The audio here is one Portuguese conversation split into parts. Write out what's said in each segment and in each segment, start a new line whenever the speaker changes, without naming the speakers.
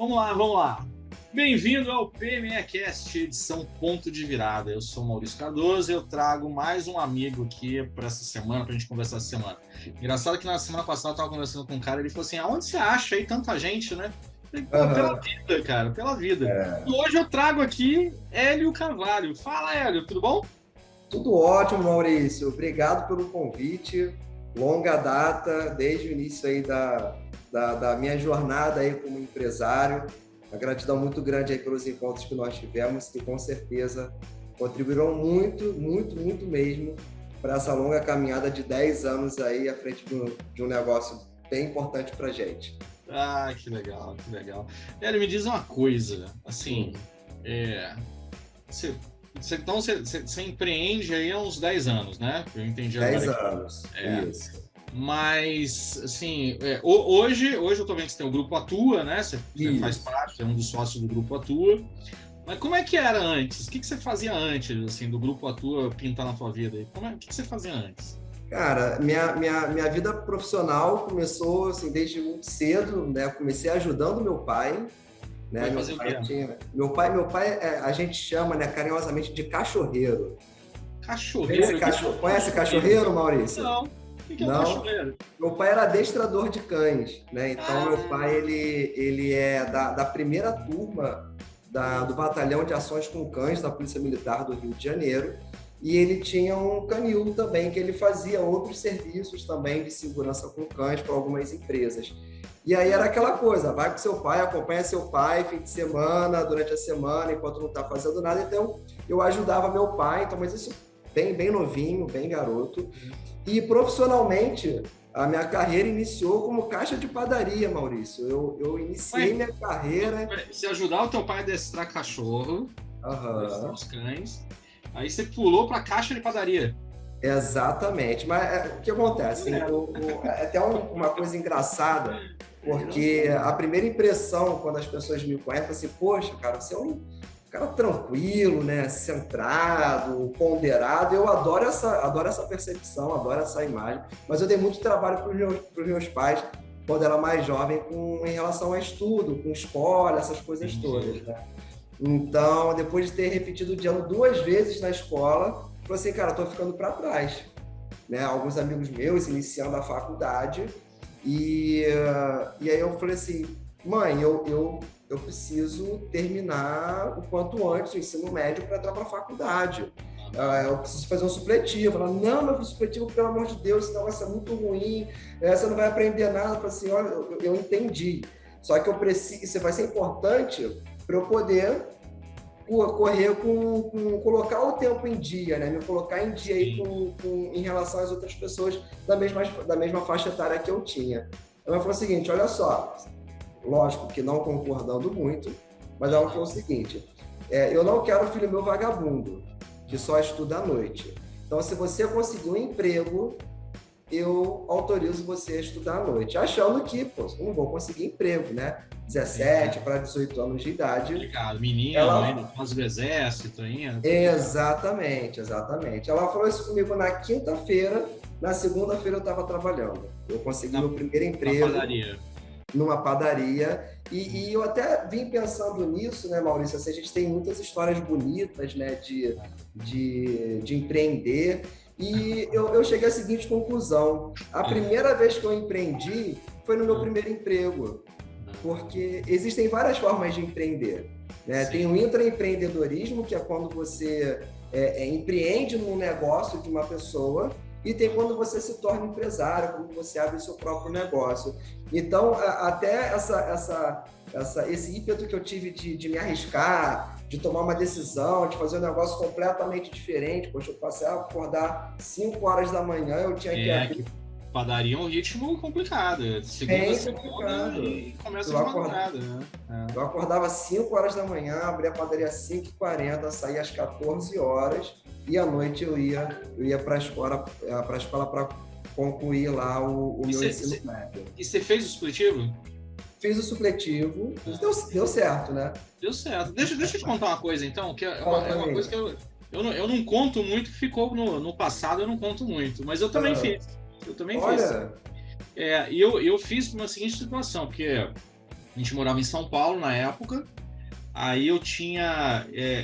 Vamos lá, vamos lá. Bem-vindo ao PMEcast, edição Ponto de Virada. Eu sou Maurício Cardoso e eu trago mais um amigo aqui para essa semana, para a gente conversar essa semana. Engraçado que na semana passada eu estava conversando com um cara e ele falou assim, aonde você acha aí tanta gente, né? Eu falei, pô, pela vida, cara, pela vida. E hoje eu trago aqui Hélio Carvalho. Fala, Hélio, tudo bom?
Tudo ótimo, Maurício. Obrigado pelo convite. Longa data, desde o início aí da minha jornada aí como empresário. Uma gratidão muito grande aí pelos encontros que nós tivemos, que com certeza contribuíram muito, muito, muito mesmo para essa longa caminhada de 10 anos aí à frente de um negócio bem importante para a gente.
Ah, que legal, que legal. Hélio, me diz uma coisa, assim, Você empreende aí há uns 10 anos, né? Eu entendi agora.
10 anos,
isso. Mas, assim, hoje eu tô vendo que você tem o Grupo Atua, né? Você faz parte, é um dos sócios do Grupo Atua. Mas como é que era antes? O que você fazia antes, assim, do Grupo Atua pintar na tua vida? O que você fazia antes?
Cara, minha vida profissional começou, assim, desde muito cedo, né? Eu comecei ajudando meu pai, né? Meu pai a gente chama, né, carinhosamente de cachorreiro.
Cachorreiro?
Conhece cachorreiro, Maurício?
Não. O que é um cachorreiro?
Meu pai era adestrador de cães, né? Então, meu pai, ele é da primeira turma do Batalhão de Ações com Cães da Polícia Militar do Rio de Janeiro. E ele tinha um canil também, que ele fazia outros serviços também de segurança com cães para algumas empresas. E aí era aquela coisa, vai com seu pai, acompanha seu pai, fim de semana, durante a semana, enquanto não está fazendo nada. Então, eu ajudava meu pai, então, mas isso bem novinho, bem garoto. E profissionalmente, a minha carreira iniciou como caixa de padaria, Maurício. Eu iniciei minha carreira...
Você ajudar o teu pai a adestrar cachorro, adestrar os cães, aí você pulou para a caixa de padaria.
Exatamente. Mas o que acontece? É até uma coisa engraçada, porque a primeira impressão, quando as pessoas me conhecem, é assim, poxa, cara, você é um cara tranquilo, né? Centrado, ponderado. Eu adoro essa percepção, adoro essa imagem. Mas eu dei muito trabalho para os meus pais, quando era mais jovem, em relação a estudo, com escola, essas coisas todas, né? Então, depois de ter repetido de ano 2 vezes na escola, falei assim, cara, tô ficando para trás, né? Alguns amigos meus iniciando a faculdade e aí eu falei assim, mãe, eu preciso terminar o quanto antes o ensino médio para entrar para a faculdade. Eu preciso fazer um supletivo. Ela, não, meu supletivo, pelo amor de Deus, esse negócio é muito ruim, você não vai aprender nada. Eu falei assim, olha, eu entendi, só que eu preciso, isso vai ser importante para eu poder correr colocar o tempo em dia, né? Me colocar em dia aí em relação às outras pessoas da mesma faixa etária que eu tinha. Ela falou o seguinte, olha só, lógico que não concordando muito, mas ela falou o seguinte, eu não quero filho meu vagabundo, que só estuda à noite. Então, se você conseguir um emprego, eu autorizo você a estudar à noite. Achando que, pô, eu não vou conseguir emprego, né? 17 para 18 anos de idade.
Obrigado. Menina, ainda faz o exército ainda.
Exatamente. Ela falou isso comigo na quinta-feira, na segunda-feira eu estava trabalhando. Eu consegui meu primeiro emprego numa padaria. E eu até vim pensando nisso, né, Maurício? Assim, a gente tem muitas histórias bonitas, né, de empreender. E eu cheguei à seguinte conclusão. A primeira vez que eu empreendi foi no meu primeiro emprego. Porque existem várias formas de empreender, né? Tem o intraempreendedorismo, que é quando você empreende num negócio de uma pessoa, e tem quando você se torna empresário, quando você abre o seu próprio negócio. Então, até esse ímpeto que eu tive de me arriscar, de tomar uma decisão, de fazer um negócio completamente diferente. Poxa, eu passei a acordar 5 horas da manhã, eu tinha que abrir.
Padaria é um ritmo complicado. Segunda e começa de madrugada, né?
Eu acordava 5 horas da manhã, abria a padaria às 5h40, saía às 14 horas e à noite eu ia para a escola para concluir lá o meu ensino médio.
E você fez o supletivo?
Fiz o supletivo, deu certo, né?
Deu certo. Deixa eu te contar uma coisa, então, que é uma coisa que eu não conto muito, que ficou no passado, eu não conto muito, mas eu também fiz. Eu também fiz.
Olha...
E eu fiz uma seguinte situação, porque A gente morava em São Paulo na época. Aí eu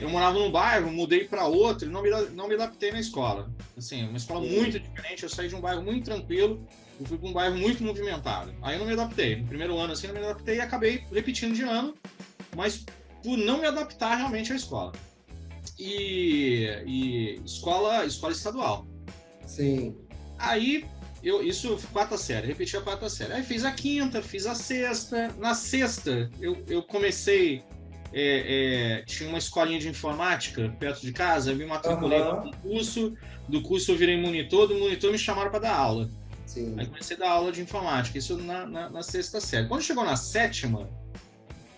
morava num bairro, mudei para outro e não me adaptei na escola. Assim, uma escola muito diferente, eu saí de um bairro muito tranquilo e fui para um bairro muito movimentado. Aí eu não me adaptei. No primeiro ano, assim, não me adaptei e acabei repetindo de ano, mas por não me adaptar realmente à escola. E escola estadual.
Sim.
Aí, isso, quarta série, repeti a quarta série. Aí fiz a quinta, fiz a sexta. Na sexta, eu comecei... tinha uma escolinha de informática perto de casa, eu me matriculei no curso, do curso eu virei monitor, do monitor me chamaram para dar aula.
Sim.
Aí comecei a dar aula de informática, isso na sexta série. Quando chegou na sétima,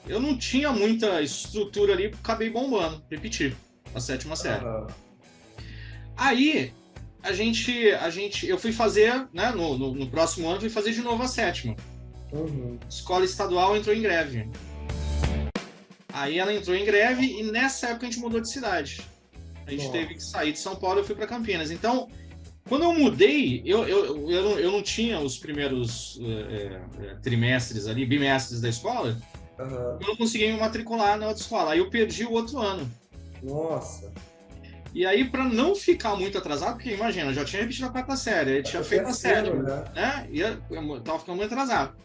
eu não tinha muita estrutura ali, acabei bombando, repeti a sétima série. Aí, eu fui fazer, né, no próximo ano, fui fazer de novo a sétima. Escola estadual entrou em greve. Aí ela entrou em greve e nessa época a gente mudou de cidade. A gente teve que sair de São Paulo e eu fui para Campinas. Então, quando eu mudei, eu não tinha os primeiros trimestres ali, bimestres da escola. Eu não consegui me matricular na outra escola. Aí eu perdi o outro ano.
Nossa.
E aí, para não ficar muito atrasado, porque imagina, eu já tinha repetido a quarta série, eu tinha feito a sétima, né? E eu tava ficando muito atrasado.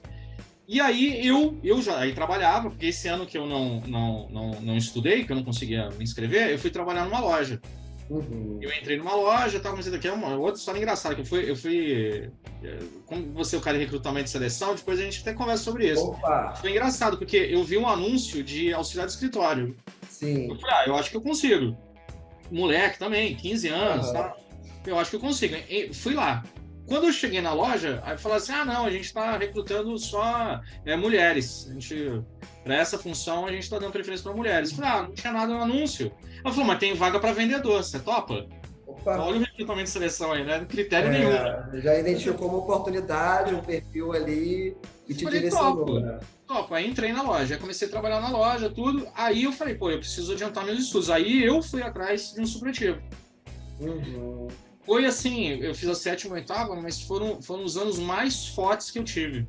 E aí eu já trabalhava, porque esse ano que eu não estudei, que eu não conseguia me inscrever, eu fui trabalhar numa loja. Eu entrei numa loja, comecei daqui, é uma outra história engraçada, que eu fui como você é o cara de recrutamento e seleção, depois a gente até conversa sobre isso.
Opa.
Foi engraçado, porque eu vi um anúncio de auxiliar de escritório.
Sim.
Eu falei, eu acho que eu consigo. Moleque também, 15 anos, tá? Eu acho que eu consigo. Fui lá. Quando eu cheguei na loja, aí falaram assim, não, a gente está recrutando só mulheres. Para essa função, a gente está dando preferência para mulheres. Eu falei, não tinha nada no anúncio. Ela falou, mas tem vaga para vendedor, você topa?
Opa.
Olha o recrutamento de seleção aí, né? Critério nenhum.
Já identificou uma oportunidade, um perfil ali e te direcionou, né?
Topa. Aí entrei na loja, comecei a trabalhar na loja, tudo. Aí eu falei, eu preciso adiantar meus estudos. Aí eu fui atrás de um supletivo. Foi assim, eu fiz a sétima e oitava, mas foram os anos mais fortes que eu tive.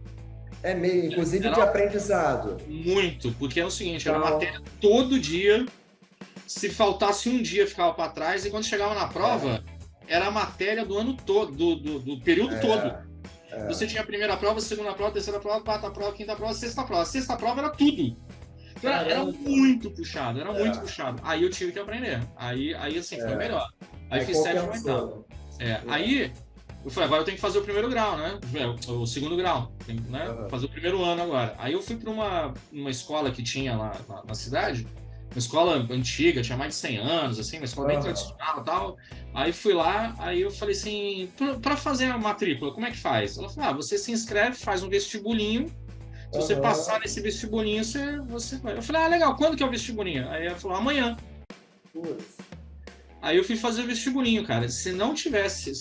É meio, inclusive de aprendizado.
Muito, porque é o seguinte, era matéria todo dia, se faltasse um dia ficava para trás, e quando chegava na prova, era a matéria do ano todo, do período todo. Você tinha a primeira prova, a segunda prova, a terceira prova, a quarta prova, a quinta prova, a sexta prova. A sexta prova era tudo. Então, era muito puxado, muito puxado. Aí eu tive que aprender. Aí assim, foi melhor. Aí fiz sétima e oitava. Aí eu falei, agora eu tenho que fazer o primeiro grau, né? O segundo grau, né? Fazer o primeiro ano agora. Aí eu fui para uma escola que tinha lá na cidade, uma escola antiga, tinha mais de 100 anos, assim, uma escola bem tradicional e tal. Aí fui lá, aí eu falei assim, para fazer a matrícula, como é que faz? Ela falou, você se inscreve, faz um vestibulinho, se você passar nesse vestibulinho, você vai. Eu falei, legal, quando que é o vestibulinho? Aí ela falou, amanhã. Aí eu fui fazer o vestibulinho, cara. Se eu não tivesse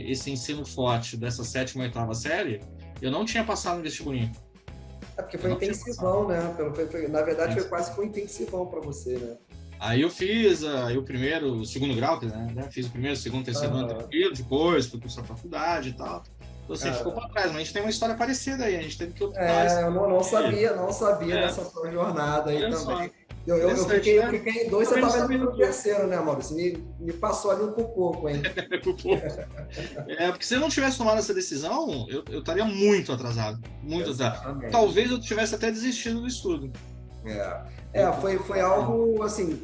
esse ensino forte dessa sétima e oitava série, eu não tinha passado no vestibulinho.
Porque foi intensivão, né? Na verdade, foi quase que um intensivão para você, né?
Aí eu fiz o segundo grau, né? Fiz o primeiro, segundo, terceiro ano tranquilo, depois fui cursar faculdade e tal. Então, assim, ficou para trás, mas a gente tem uma história parecida aí, a gente teve que optar.
Eu não sabia dessa sua jornada aí também. Eu fiquei em 2, você estava indo pro terceiro, né, Maurício? Me passou ali por pouco, hein?
Por pouco. Porque se eu não tivesse tomado essa decisão, eu estaria muito atrasado. Muito atrasado. Talvez eu tivesse até desistido do estudo.
Foi algo, assim,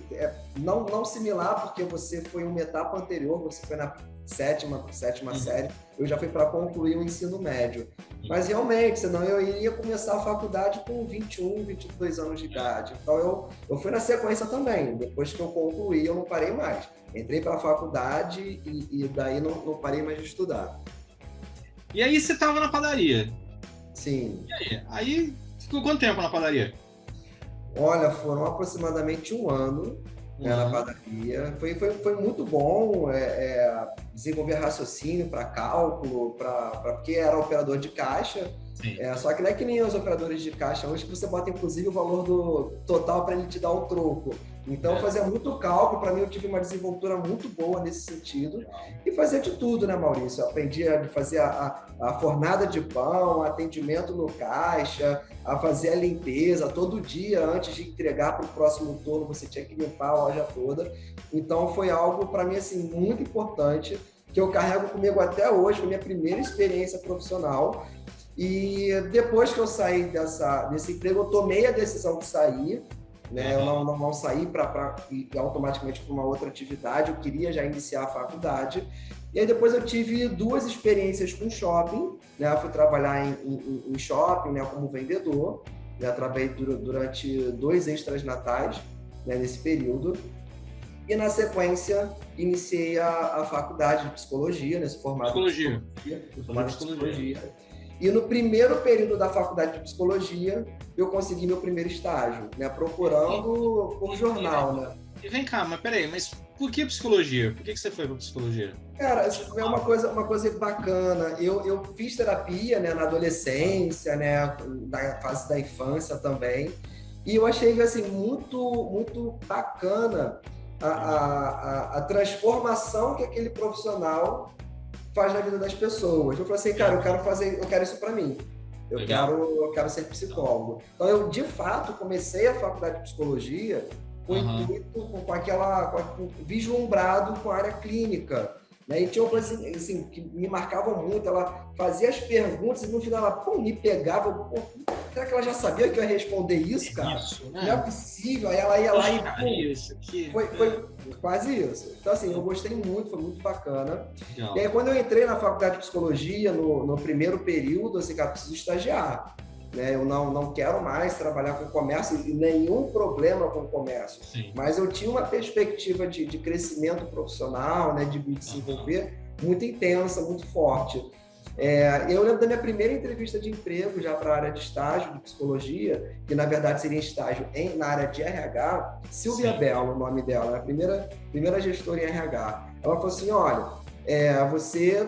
não similar, porque você foi uma etapa anterior, você foi na sétima série, eu já fui para concluir o ensino médio. Mas realmente, senão eu iria começar a faculdade com 21, 22 anos de idade. Então eu fui na sequência também. Depois que eu concluí, eu não parei mais. Entrei para a faculdade e daí não parei mais de estudar.
E aí você estava na padaria?
Sim.
E aí ficou quanto tempo na padaria?
Olha, foram aproximadamente um ano na padaria. Foi muito bom desenvolver raciocínio para cálculo, porque era operador de caixa. Só que não é que nem os operadores de caixa hoje, que você bota inclusive o valor do total para ele te dar o troco. Então, eu fazia muito cálculo, para mim eu tive uma desenvoltura muito boa nesse sentido. E fazia de tudo, né, Maurício? Eu aprendi a fazer a fornada de pão, atendimento no caixa, a fazer a limpeza. Todo dia, antes de entregar para o próximo turno, você tinha que limpar a loja toda. Então, foi algo, para mim, assim, muito importante, que eu carrego comigo até hoje, foi minha primeira experiência profissional. E depois que eu saí desse emprego, eu tomei a decisão de sair, né? Eu não saí para ir automaticamente para uma outra atividade, eu queria já iniciar a faculdade. E aí depois eu tive 2 experiências com shopping, né? Eu fui trabalhar em shopping, né, como vendedor, né? Trabalhei durante 2 extras natais, né, nesse período. E na sequência iniciei a faculdade de psicologia, né? Formado em psicologia. E no primeiro período da faculdade de psicologia, eu consegui meu primeiro estágio, né? Procurando por jornal, né?
E vem cá, mas peraí, mas por que psicologia? Por que você foi para psicologia?
Cara, é uma coisa bacana. Eu fiz terapia, né, na adolescência, né, na fase da infância também. E eu achei, assim, muito bacana a transformação que aquele profissional faz na vida das pessoas. Eu falei assim, cara, eu quero isso para mim. Eu quero ser psicólogo. Então, eu, de fato, comecei a faculdade de psicologia vislumbrado com a área clínica. Né? E tinha uma coisa assim, que me marcava muito. Ela fazia as perguntas e no final ela me pegava. Será que ela já sabia que eu ia responder isso, cara? Isso, né? Não é possível. Aí ela ia lá e foi quase isso. Então, assim, eu gostei muito, foi muito bacana. Legal. E aí, quando eu entrei na faculdade de psicologia, no primeiro período, assim, cara, preciso estagiar. Né? Eu não quero mais trabalhar com comércio e nenhum problema com comércio. Sim. Mas eu tinha uma perspectiva de crescimento profissional, né? De me desenvolver muito intensa, muito forte. Eu lembro da minha primeira entrevista de emprego já para a área de estágio de psicologia, que na verdade seria estágio na área de RH. Silvia Belo, o nome dela, a primeira gestora em RH. Ela falou assim, olha, você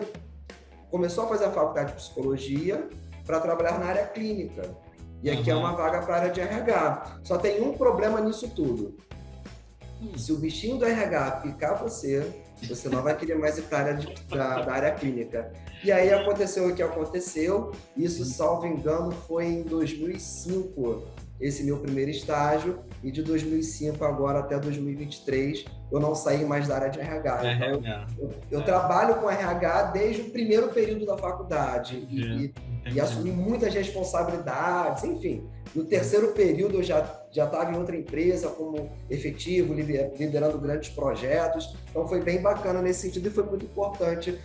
começou a fazer a faculdade de psicologia para trabalhar na área clínica. E aqui é uma vaga para a área de RH. Só tem um problema nisso tudo. Se o bichinho do RH picar você não vai querer mais ir para a área da área clínica. E aí aconteceu o que aconteceu. Isso, salvo engano, foi em 2005, esse meu primeiro estágio. E de 2005 agora até 2023, eu não saí mais da área de RH. Então, eu trabalho com RH desde o primeiro período da faculdade. E assumi muitas responsabilidades, enfim. No terceiro período eu já estava em outra empresa como efetivo, liderando grandes projetos. Então foi bem bacana nesse sentido e foi muito importante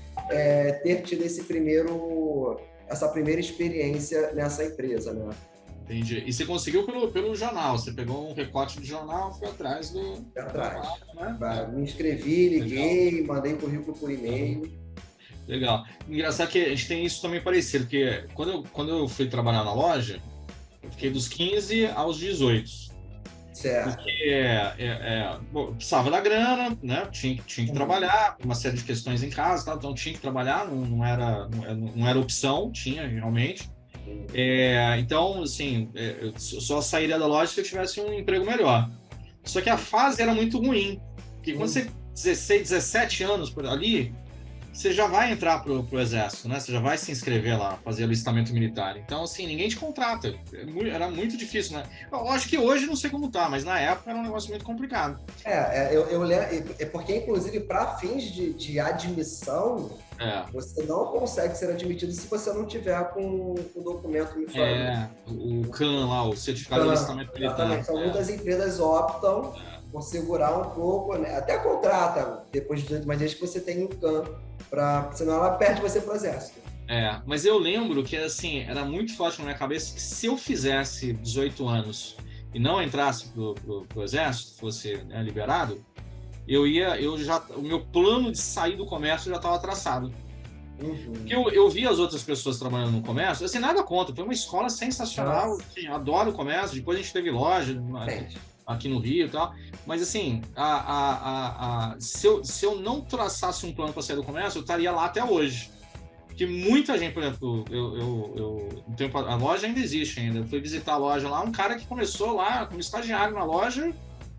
ter tido essa primeira experiência nessa empresa, né?
Entendi. E você conseguiu pelo jornal? Você pegou um recorte de jornal, foi atrás do...
Atrás. Né? Me inscrevi, liguei, mandei currículo por e-mail.
Legal. Engraçado que a gente tem isso também parecido, porque quando eu fui trabalhar na loja, eu fiquei dos 15 aos 18.
Certo.
Porque precisava da grana, né? Tinha que trabalhar, uma série de questões em casa, tá? Então tinha que trabalhar, não era opção, tinha realmente. Então, assim, eu só sairia da loja se eu tivesse um emprego melhor. Só que a fase era muito ruim, porque quando você tem 16, 17 anos por ali, você já vai entrar pro exército, né? Você já vai se inscrever lá, fazer alistamento militar. Então, assim, ninguém te contrata. Era muito difícil, né? Eu acho que hoje não sei como tá, mas na época era um negócio muito complicado.
Eu lembro, porque, inclusive, para fins de admissão, você não consegue ser admitido se você não tiver com o documento uniforme.
O CAN lá, o certificado de alistamento militar.
Exatamente. Então, muitas empresas optam por segurar um pouco, né? Até contrata depois de 18, mas desde que você tenha um CAN, senão ela perde você pro exército.
Mas eu lembro que, assim, era muito forte na minha cabeça que se eu fizesse 18 anos e não entrasse pro exército, fosse, né, liberado, o meu plano de sair do comércio já estava traçado. Porque eu vi as outras pessoas trabalhando no comércio, assim, nada contra, foi uma escola sensacional, assim, adoro o comércio, depois a gente teve loja aqui no Rio e tal, mas assim, se eu não traçasse um plano para sair do comércio, eu estaria lá até hoje. Porque muita gente, por exemplo, a loja ainda existe ainda, eu fui visitar a loja lá, um cara que começou lá como estagiário na loja,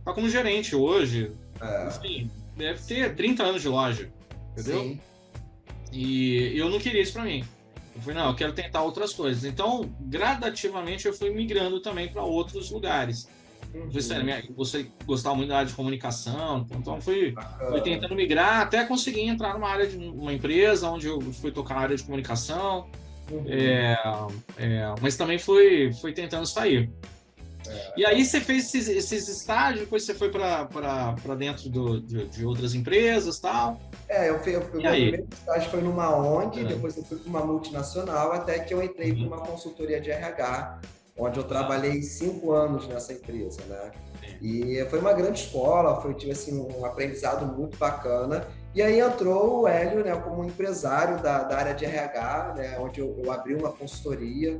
tá como gerente hoje. Enfim, deve ter 30 anos de loja, entendeu?
Sim.
E eu não queria isso para mim. Eu falei, não, eu quero tentar outras coisas. Então, gradativamente, eu fui migrando também para outros lugares. Você gostava muito da área de comunicação, então fui tentando migrar até conseguir entrar numa área de uma empresa onde eu fui tocar na área de comunicação, mas também fui tentando sair. E aí você fez esses estágios, depois você foi para dentro de outras empresas e tal.
Meu primeiro estágio foi numa ONG, depois eu fui para uma multinacional, até que eu entrei para uma consultoria de RH, onde eu trabalhei 5 anos nessa empresa, né? E foi uma grande escola, tive assim, um aprendizado muito bacana. E aí entrou o Hélio, né, como empresário da área de RH, né, onde eu abri uma consultoria.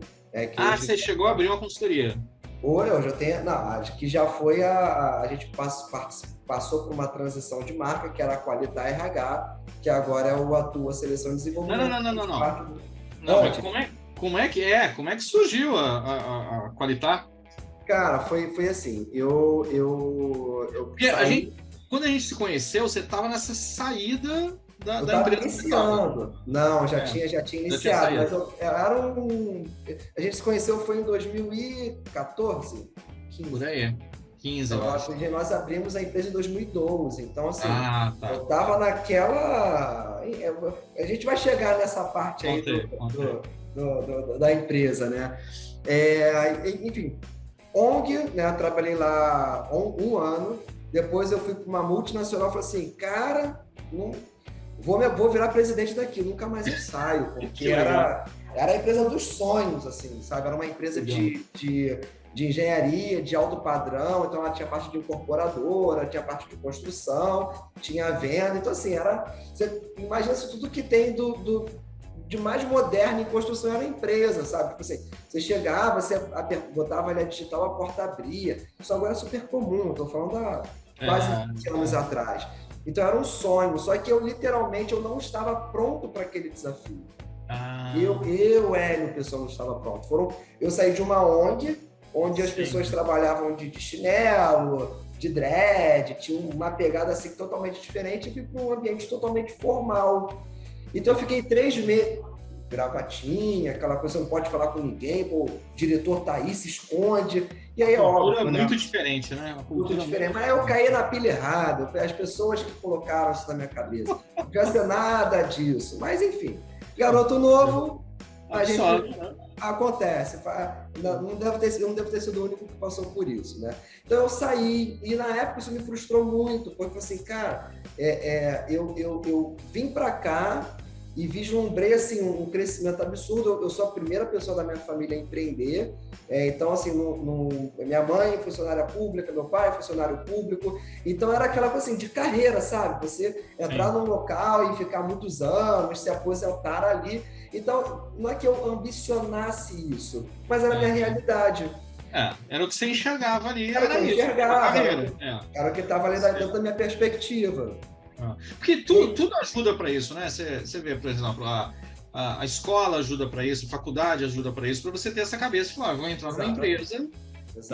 Você chegou a abrir uma consultoria?
Eu já tenho, não, acho que já foi a gente passou por uma transição de marca, que era a Qualita RH, que agora é o Atua Seleção e Desenvolvimento.
Não, mas como é que surgiu a Qualita?
Cara, foi assim,
quando a gente se conheceu, você estava nessa saída da empresa.
Iniciando. Não, já tinha iniciado, mas a gente se conheceu foi em 2014, 15.
Por aí. 15, eu acho.
Nós abrimos a empresa em 2012, então assim, eu tava naquela... A gente vai chegar nessa parte aí da empresa, né? Enfim, ONG, né? Trabalhei lá 1 ano, depois eu fui para uma multinacional e falei assim, cara, vou virar presidente daqui, nunca mais eu saio, porque era a empresa dos sonhos, assim, sabe? Era uma empresa de engenharia, de alto padrão, então ela tinha parte de incorporadora, tinha parte de construção, tinha venda, então assim, você imagina se tudo que tem de mais moderno em construção era a empresa, sabe? Tipo assim, você chegava, você botava ali a digital, a porta abria, isso agora é super comum, estou falando há quase 20 anos atrás. Então era um sonho, só que eu literalmente não estava pronto para aquele desafio. Eu, Hélio, o pessoal não estava pronto. Eu saí de uma ONG, onde as pessoas trabalhavam de chinelo, de dread, tinha uma pegada assim totalmente diferente, e fui para um ambiente totalmente formal. Então eu fiquei 3 meses, gravatinha, aquela coisa, você não pode falar com ninguém, o diretor tá aí, se esconde. E aí,
óbvio, muito diferente, né?
Muito diferente. Mas eu caí na pilha errada, as pessoas que colocaram isso na minha cabeça. Não devia ser nada disso. Mas enfim, garoto novo, a gente acontece. Não devo ter sido o único que passou por isso, né? Então eu saí, e na época isso me frustrou muito, porque assim, cara, eu vim para cá e vislumbrei assim, um crescimento absurdo. Eu sou a primeira pessoa da minha família a empreender. Então, assim, minha mãe funcionária pública, meu pai funcionário público. Então, era aquela coisa assim, de carreira, sabe? Você entrar num local e ficar muitos anos, se aposentar ali. Então, não é que eu ambicionasse isso, mas era a minha realidade.
Era o que você enxergava ali.
Era o que eu enxergava. Era o que estava ali dentro da minha perspectiva.
Porque tudo ajuda para isso, né? Você vê, por exemplo, a escola ajuda para isso, a faculdade ajuda para isso, para você ter essa cabeça e falar, vou entrar numa empresa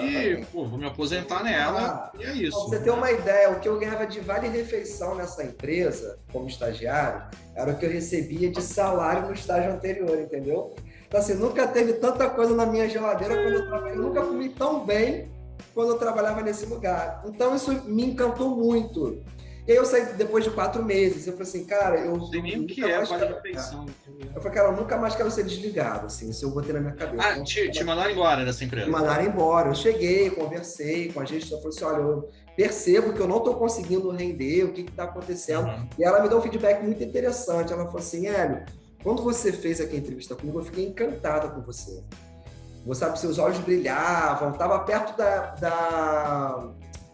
e vou me aposentar nela, e é isso.
Pra você ter uma ideia, o que eu ganhava de vale-refeição nessa empresa, como estagiário, era o que eu recebia de salário no estágio anterior, entendeu? Então, assim, nunca teve tanta coisa na minha geladeira quando eu trabalhei, nunca comi tão bem quando eu trabalhava nesse lugar. Então, isso me encantou muito. E aí eu saí depois de 4 meses, eu falei assim, cara, eu
não sei nem o que é vale-refeição.
Eu falei, cara, eu nunca mais quero ser desligado, assim, isso eu botei na minha cabeça.
Te mandaram embora dessa empresa?
Me mandaram embora. Eu cheguei, conversei com a gente, eu falei assim, olha, eu percebo que eu não estou conseguindo render, o que está acontecendo? E ela me deu um feedback muito interessante. Ela falou assim, Hélio, quando você fez aqui a entrevista comigo, eu fiquei encantada com você. Você sabe, seus olhos brilhavam, estava perto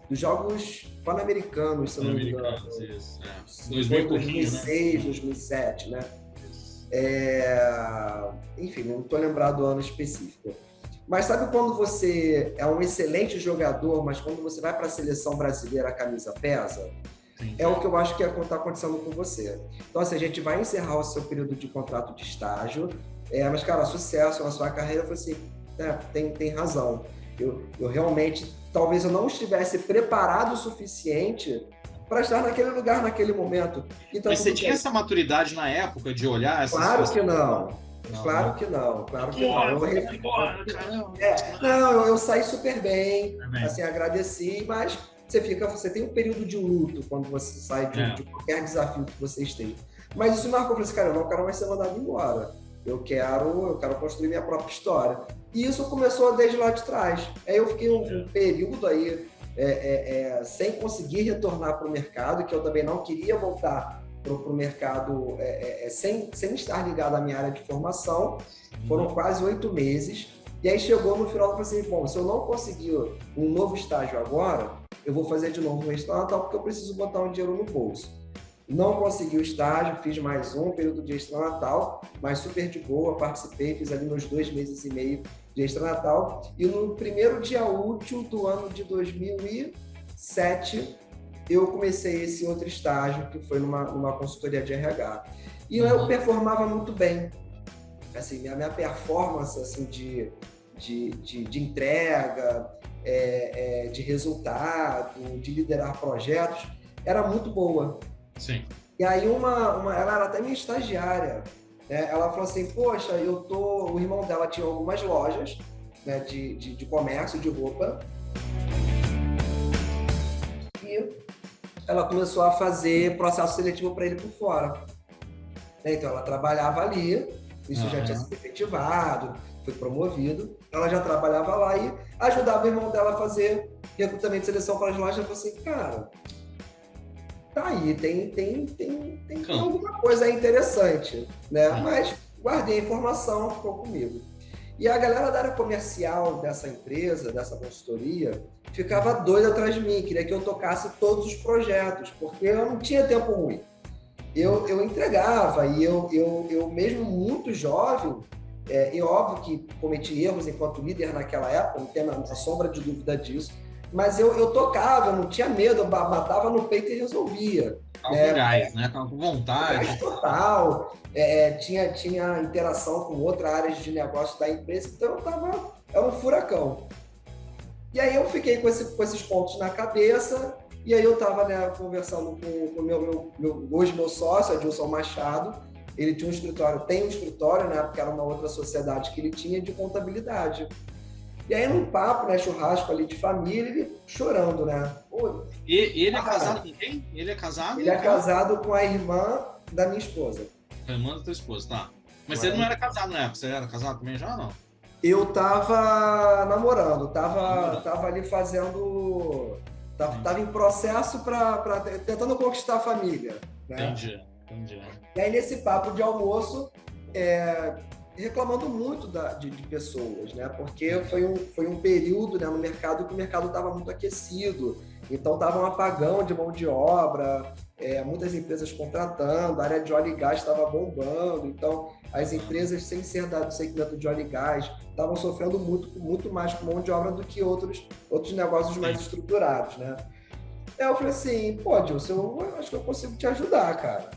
dos Jogos Pan-Americanos, se não me engano. 2006, né? 2007, né? Enfim, não estou lembrado do ano específico. Mas sabe quando você é um excelente jogador, mas quando você vai para a seleção brasileira, a camisa pesa? Sim. É o que eu acho que está acontecendo com você. Então, assim, a gente vai encerrar o seu período de contrato de estágio, mas, cara, sucesso na sua carreira. Eu falei assim, tem razão. Eu realmente, talvez eu não estivesse preparado o suficiente para estar naquele lugar, naquele momento. Então,
mas você tinha essa maturidade na época de olhar essas
claro
coisas?
Que não.
Não,
Claro
né?
que não, claro que
Porra,
não.
caramba.
Não, eu saí super bem, assim, agradeci, mas você tem um período de luto quando você sai de qualquer desafio que você esteja. Mas isso marcou, eu falei assim, cara, eu não quero mais ser mandado embora. Eu quero construir minha própria história. E isso começou desde lá de trás. Aí eu fiquei um período aí sem conseguir retornar para o mercado, que eu também não queria voltar para o mercado sem estar ligado à minha área de formação. Foram quase 8 meses. E aí chegou no final, eu falei assim, bom, se eu não conseguir um novo estágio agora, eu vou fazer de novo um extra Natal, porque eu preciso botar um dinheiro no bolso. Não consegui o estágio, fiz mais um período de extra Natal, mas super de boa, participei, fiz ali meus 2 meses e meio de extra Natal. E no primeiro dia útil do ano de 2007, eu comecei esse outro estágio, que foi numa consultoria de RH. E eu performava muito bem. Assim, a minha performance assim, de entrega, de resultado, de liderar projetos, era muito boa.
Sim.
E aí ela era até minha estagiária, né? Ela falou assim, poxa, o irmão dela tinha algumas lojas, né, de comércio, de roupa, e ela começou a fazer processo seletivo para ele por fora. Então ela trabalhava ali, isso já tinha sido efetivado, foi promovido, ela já trabalhava lá e ajudava o irmão dela a fazer recrutamento de seleção para as lojas. Eu falei assim, cara, tá aí, tem alguma coisa interessante, né? Mas guardei a informação, ficou comigo. E a galera da área comercial dessa empresa, dessa consultoria, ficava doida atrás de mim, queria que eu tocasse todos os projetos, porque eu não tinha tempo ruim. Eu entregava, e eu mesmo muito jovem, e óbvio que cometi erros enquanto líder naquela época, não tem a sombra de dúvida disso, mas eu tocava, eu não tinha medo, eu batava no peito e resolvia.
Tava com gás, né? Tava com vontade.
Gás total. Tinha interação com outras áreas de negócio da empresa, então era um furacão. E aí eu fiquei com esses pontos na cabeça, e aí eu estava, né, conversando com hoje meu sócio, Adilson Machado. Ele tinha tem um escritório, né, porque era uma outra sociedade que ele tinha de contabilidade. E aí, num papo, né, churrasco ali de família, ele chorando, né? Pô,
e ele é casado com quem? Ele é casado?
Ele é casado com a irmã da minha esposa.
A irmã da tua esposa, tá. Mas você não era casado na época? Você era casado também já ou não?
Eu tava namorando, tava ali fazendo... Tava em processo tentando conquistar a família. Né?
Entendi.
E aí, nesse papo de almoço, reclamando muito de pessoas, né? Porque foi um período, né, no mercado que o mercado estava muito aquecido, então estava um apagão de mão de obra, muitas empresas contratando, a área de óleo e gás estava bombando, então as empresas sem ser do segmento de óleo e gás estavam sofrendo muito mais com mão de obra do que outros negócios mais estruturados, né? Aí eu falei assim, pô, Dilson, eu acho que eu consigo te ajudar, cara.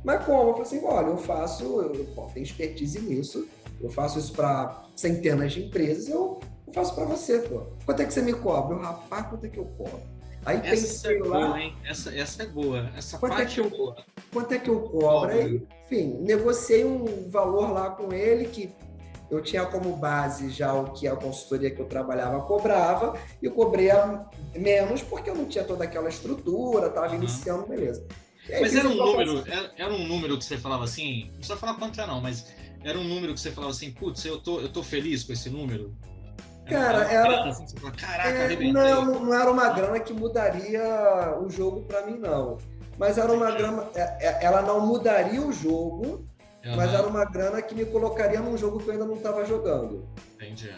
Mas como? Eu falei assim, olha, eu tenho expertise nisso, eu faço isso para centenas de empresas, eu faço para você, pô. Quanto é que você me cobra? Rapaz, quanto é que eu cobro? Aí pensei lá...
Boa, hein? Essa é boa, essa parte é boa.
Quanto é que eu cobro? Aí, enfim, negociei um valor lá com ele que eu tinha como base já o que a consultoria que eu trabalhava cobrava, e eu cobrei menos porque eu não tinha toda aquela estrutura, estava iniciando, beleza.
Mas era um número que você falava assim, não precisa falar quanto é não, mas era um número que você falava assim, putz, eu tô feliz com esse número?
Cara,
assim, você fala, caraca,
não era uma grana que mudaria o jogo para mim, não. Mas era uma grana, ela não mudaria o jogo, mas era uma grana que me colocaria num jogo que eu ainda não estava jogando.
Entendi.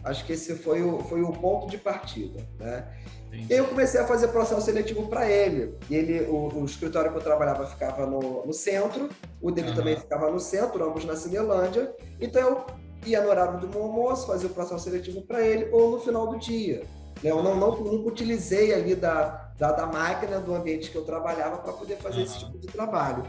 Acho que esse foi o ponto de partida, né? E aí eu comecei a fazer processo seletivo para ele. E o escritório que eu trabalhava ficava no centro, o dele também ficava no centro, ambos na Cinelândia. Então eu ia no horário do meu almoço, fazia o processo seletivo para ele, ou no final do dia. Eu nunca utilizei ali da máquina do ambiente que eu trabalhava para poder fazer esse tipo de trabalho.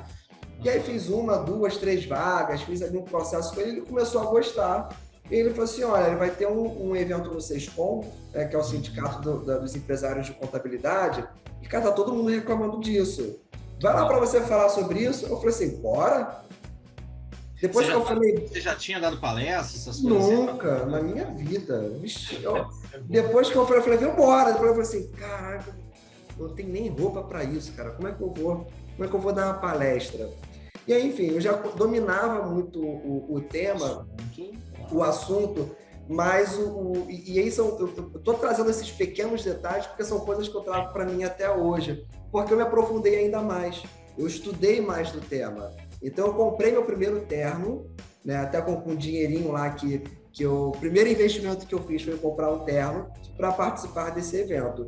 E aí fiz 1, 2, 3 vagas, fiz ali um processo com ele, ele começou a gostar. E ele falou assim, olha, ele vai ter um evento no Sescom, que é o sindicato dos empresários de contabilidade, e, cara, tá todo mundo reclamando disso. Vai lá para você falar sobre isso? Eu falei assim, bora. Depois que eu falei...
Você já tinha dado palestra, essas coisas?
Nunca, na minha vida. Depois que eu falei, vambora. Depois eu falei assim, caraca, eu não tenho nem roupa para isso, cara. Como é que eu vou dar uma palestra? E aí, enfim, eu já dominava muito o tema, o assunto, mas e aí eu estou trazendo esses pequenos detalhes porque são coisas que eu trago para mim até hoje, porque eu me aprofundei ainda mais, eu estudei mais do tema. Então eu comprei meu primeiro terno, né, até com um dinheirinho lá o primeiro investimento que eu fiz foi comprar um terno para participar desse evento.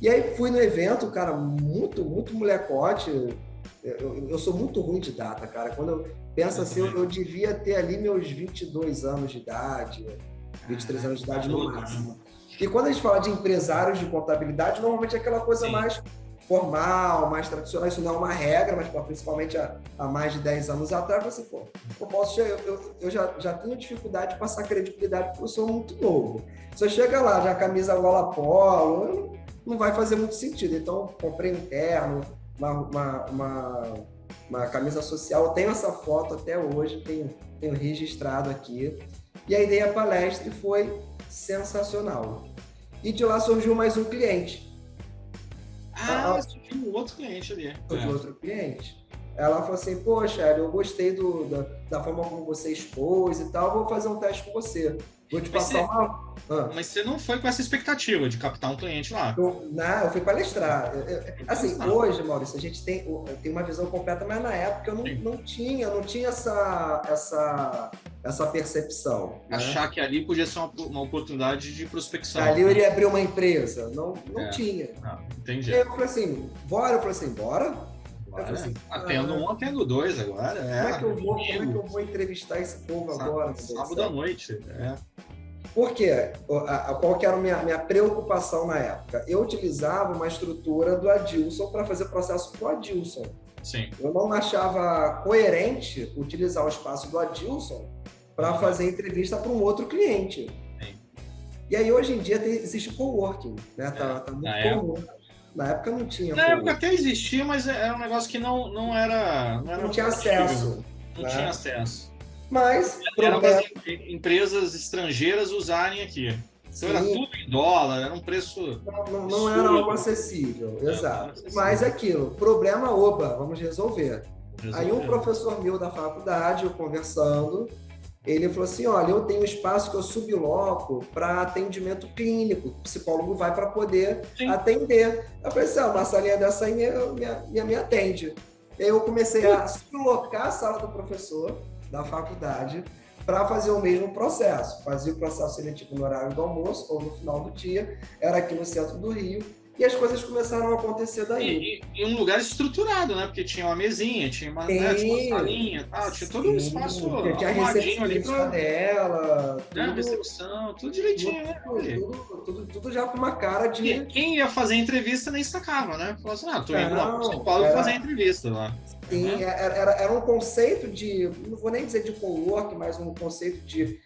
E aí fui no evento, cara, muito molecote. Eu sou muito ruim de data, cara. Quando eu penso assim, eu devia ter ali meus 22 anos de idade, 23 anos de idade no máximo. E quando a gente fala de empresários de contabilidade, normalmente é aquela coisa mais formal, mais tradicional. Isso não é uma regra, mas principalmente há mais de 10 anos atrás, você, eu já tenho dificuldade de passar credibilidade porque eu sou muito novo. Se eu chega lá, já camisa gola polo, não vai fazer muito sentido. Então, comprei um terno, uma camisa social, eu tenho essa foto até hoje, tenho registrado aqui, e aí dei a palestra e foi sensacional. E de lá surgiu mais um cliente.
Surgiu um outro cliente ali.
Surgiu outro cliente. Ela falou assim, poxa, eu gostei da forma como você expôs e tal, vou fazer um teste com você. Vou te passar uma...
Mas você não foi com essa expectativa de captar um cliente lá?
Eu fui palestrar. Assim, hoje, Maurício, a gente tem uma visão completa, mas na época eu não tinha essa percepção.
Achar que ali podia ser uma oportunidade de prospecção.
Ali eu iria abrir uma empresa. Não tinha.
Entendi.
E aí eu falei assim, bora? Eu falei assim, bora?
Assim, atendo dois agora.
Como é que eu vou entrevistar esse povo agora?
Sábado à noite.
Por quê? Qual que era a minha preocupação na época? Eu utilizava uma estrutura do Adilson para fazer processo com o Adilson.
Sim.
Eu não achava coerente utilizar o espaço do Adilson para fazer entrevista para um outro cliente.
Sim.
E aí, hoje em dia, existe coworking, né? Tá muito comum. Na época não tinha.
Na época até existia, mas era um negócio que não era.
Não tinha acesso.
Não tinha acesso.
Mas
era para empresas estrangeiras usarem aqui. Então era tudo em dólar, era um preço.
Não era algo acessível, exato. Mas aquilo, problema, vamos resolver. Aí um professor meu da faculdade, eu conversando, ele falou assim, olha, eu tenho um espaço que eu subloco para atendimento clínico, o psicólogo vai para poder atender. Eu falei assim, uma salinha dessa aí me atende. E aí eu comecei a sublocar a sala do professor da faculdade para fazer o mesmo processo. Fazia o processo seletivo no horário do almoço ou no final do dia, era aqui no centro do Rio, e as coisas começaram a acontecer daí.
E um lugar estruturado, né? Porque tinha uma mesinha, tinha uma salinha, tinha todo um espaço
tinha a recepção dela,
recepção, tudo direitinho, né?
Tudo já com uma cara de...
E quem ia fazer a entrevista nem sacava, né? Falava assim, tô indo lá para São Paulo fazer a entrevista lá.
Sim, era um conceito de, não vou nem dizer de coworking, mas um conceito de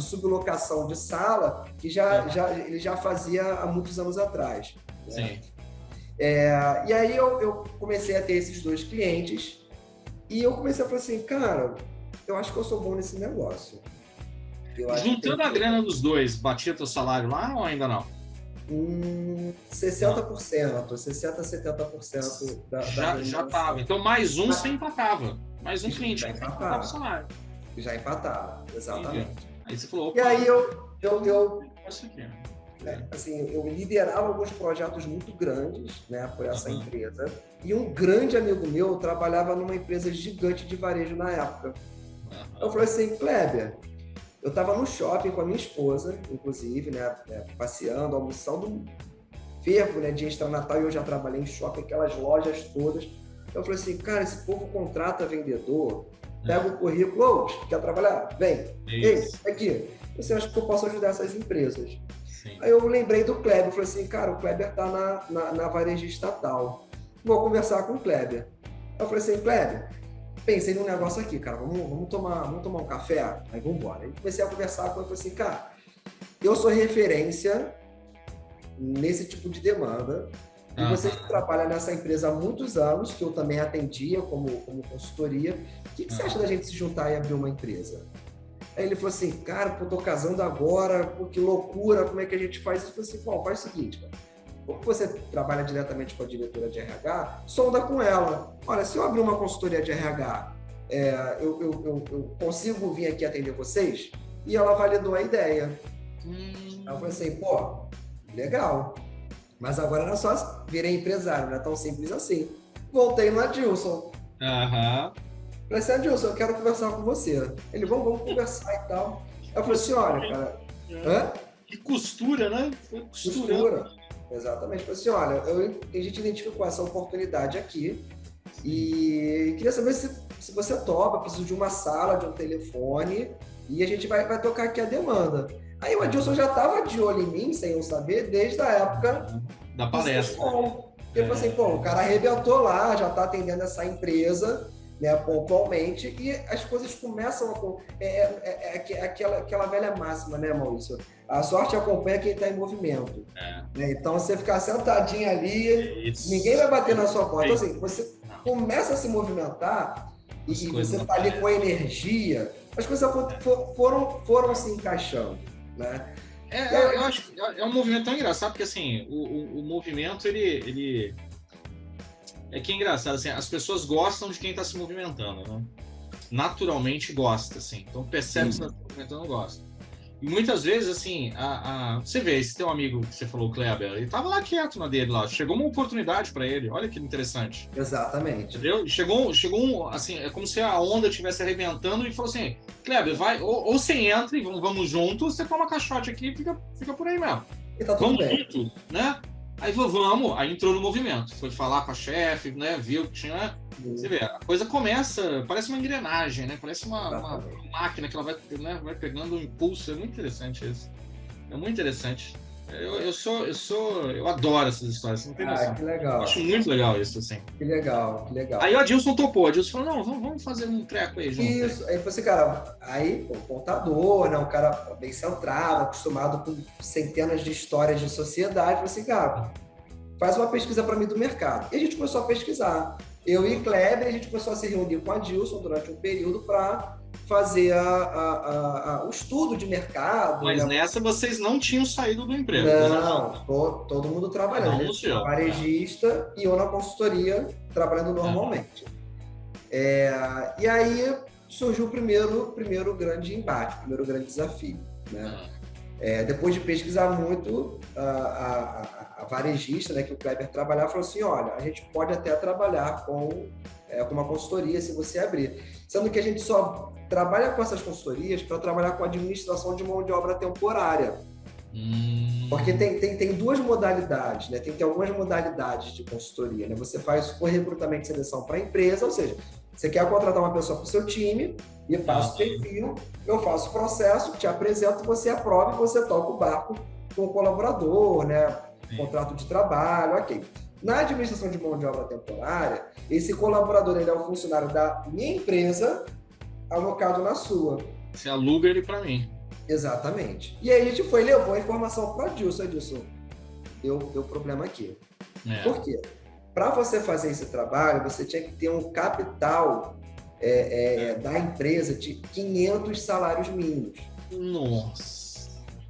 sublocação de sala que ele já fazia há muitos anos atrás.
Sim.
Né? E aí eu comecei a ter esses dois clientes e eu comecei a falar assim, cara, eu acho que eu sou bom nesse negócio.
Juntando a grana dos dois, batia teu salário lá ou ainda não?
60%, 70% da
já estava. Então, mais um você empatava. Mais um cliente
já empatava o salário. Já empatava, exatamente.
Aí você falou,
opa, e aí eu liderava alguns projetos muito grandes, né, por essa empresa. E um grande amigo meu trabalhava numa empresa gigante de varejo na época. Eu falei assim, Kleber, eu estava no shopping com a minha esposa, inclusive, né, passeando, almoçando, fervo, né, dia extra-natal, e eu já trabalhei em shopping, aquelas lojas todas. Eu falei assim, cara, esse povo contrata vendedor, pega o currículo, quer trabalhar? Vem. Ei, aqui, você acha que eu posso ajudar essas empresas? Sim. Aí eu lembrei do Kleber, eu falei assim, cara, o Kleber tá na varejista tal. Vou conversar com o Kleber. Eu falei assim, Kleber, pensei num negócio aqui, cara, vamos tomar um café? Aí vamos embora. Aí comecei a conversar com ele, falei assim, cara, eu sou referência nesse tipo de demanda, e você que trabalha nessa empresa há muitos anos, que eu também atendia como consultoria, o que você acha da gente se juntar e abrir uma empresa? Aí ele falou assim, cara, pô, tô casando agora, pô, que loucura, como é que a gente faz isso? Eu falei assim, bom, faz o seguinte, cara, como você trabalha diretamente com a diretora de RH, sonda com ela. Olha, se eu abrir uma consultoria de RH, eu consigo vir aqui atender vocês? E ela validou a ideia. Aí eu falei assim, pô, legal. Mas agora era só virei empresário, não é tão simples assim. Voltei no Adilson. Falei assim, Adilson, eu quero conversar com você. Ele, vamos conversar e tal. Eu falei assim, olha, cara...
Que costura, né? Foi
costura. Exatamente. Eu falei assim, olha, a gente identificou essa oportunidade aqui e queria saber se você topa, preciso de uma sala, de um telefone, e a gente vai tocar aqui a demanda. Aí o Adilson já estava de olho em mim, sem eu saber, desde a época
da palestra.
Ele falou assim, pô, o cara arrebentou lá, já está atendendo essa empresa, né, pontualmente, e as coisas começam a... aquela velha máxima, né, Maurício? A sorte acompanha quem está em movimento. Né? Então, você ficar sentadinho ali, ninguém vai bater na sua porta. Então, assim, você começa a se movimentar e você está ali com a energia, as coisas foram se encaixando, né?
Eu acho que é um movimento tão engraçado, porque assim, o movimento, ele é que é engraçado, assim, as pessoas gostam de quem está se movimentando, né? Naturalmente gosta, assim. Então percebe que você está se movimentando, gosta. E muitas vezes, assim, você vê, esse teu amigo que você falou, o Kleber, ele tava lá quieto na dele lá. Chegou uma oportunidade para ele, olha que interessante.
Exatamente.
Entendeu? Chegou assim, é como se a onda estivesse arrebentando e falou assim, Kleber, vai, ou você entra e vamos juntos, você toma caixote aqui e fica por aí mesmo.
E tá tudo
vamos
bem.
junto, né? Aí aí entrou no movimento, foi falar com a chefe, né? Viu que tinha. Você vê, a coisa começa, parece uma engrenagem, né? Parece uma máquina que ela vai pegando um impulso. É muito interessante isso. É muito interessante. Eu adoro essas histórias, você não tem noção.
Que legal.
Eu acho muito legal isso, assim.
Que legal.
Aí o Adilson topou, o Adilson falou, não, vamos fazer um treco aí junto.
Isso, aí você, cara, o contador, né, um cara bem centrado, acostumado com centenas de histórias de sociedade, falou assim, cara, faz uma pesquisa para mim do mercado. E a gente começou a pesquisar. Eu e Kleber, a gente começou a se reunir com a Adilson durante um período para fazer o estudo de mercado.
Mas nessa vocês não tinham saído do emprego?
Não, todo mundo trabalhando. Ele varejista e eu na consultoria, trabalhando normalmente. E aí surgiu o primeiro grande embate, o primeiro grande desafio. Né? Depois de pesquisar muito, a varejista, né, que o Kleber trabalhava, falou assim, olha, a gente pode até trabalhar com uma consultoria se você abrir. Sendo que a gente só trabalha com essas consultorias para trabalhar com a administração de mão de obra temporária. Porque tem duas modalidades, né? Tem algumas modalidades de consultoria. Né? Você faz o recrutamento e seleção para a empresa, ou seja, você quer contratar uma pessoa para o seu time, me passa o perfil, eu faço o processo, te apresento, você aprova e você toca o barco com o colaborador, né? Contrato de trabalho, ok. Na administração de mão de obra temporária, esse colaborador ele é o funcionário da minha empresa, alocado na sua.
Você aluga ele para mim.
Exatamente. E aí a gente levou a informação para o Adilson. Deu problema aqui. Por quê? Para você fazer esse trabalho, você tinha que ter um capital da empresa de 500 salários mínimos.
Nossa!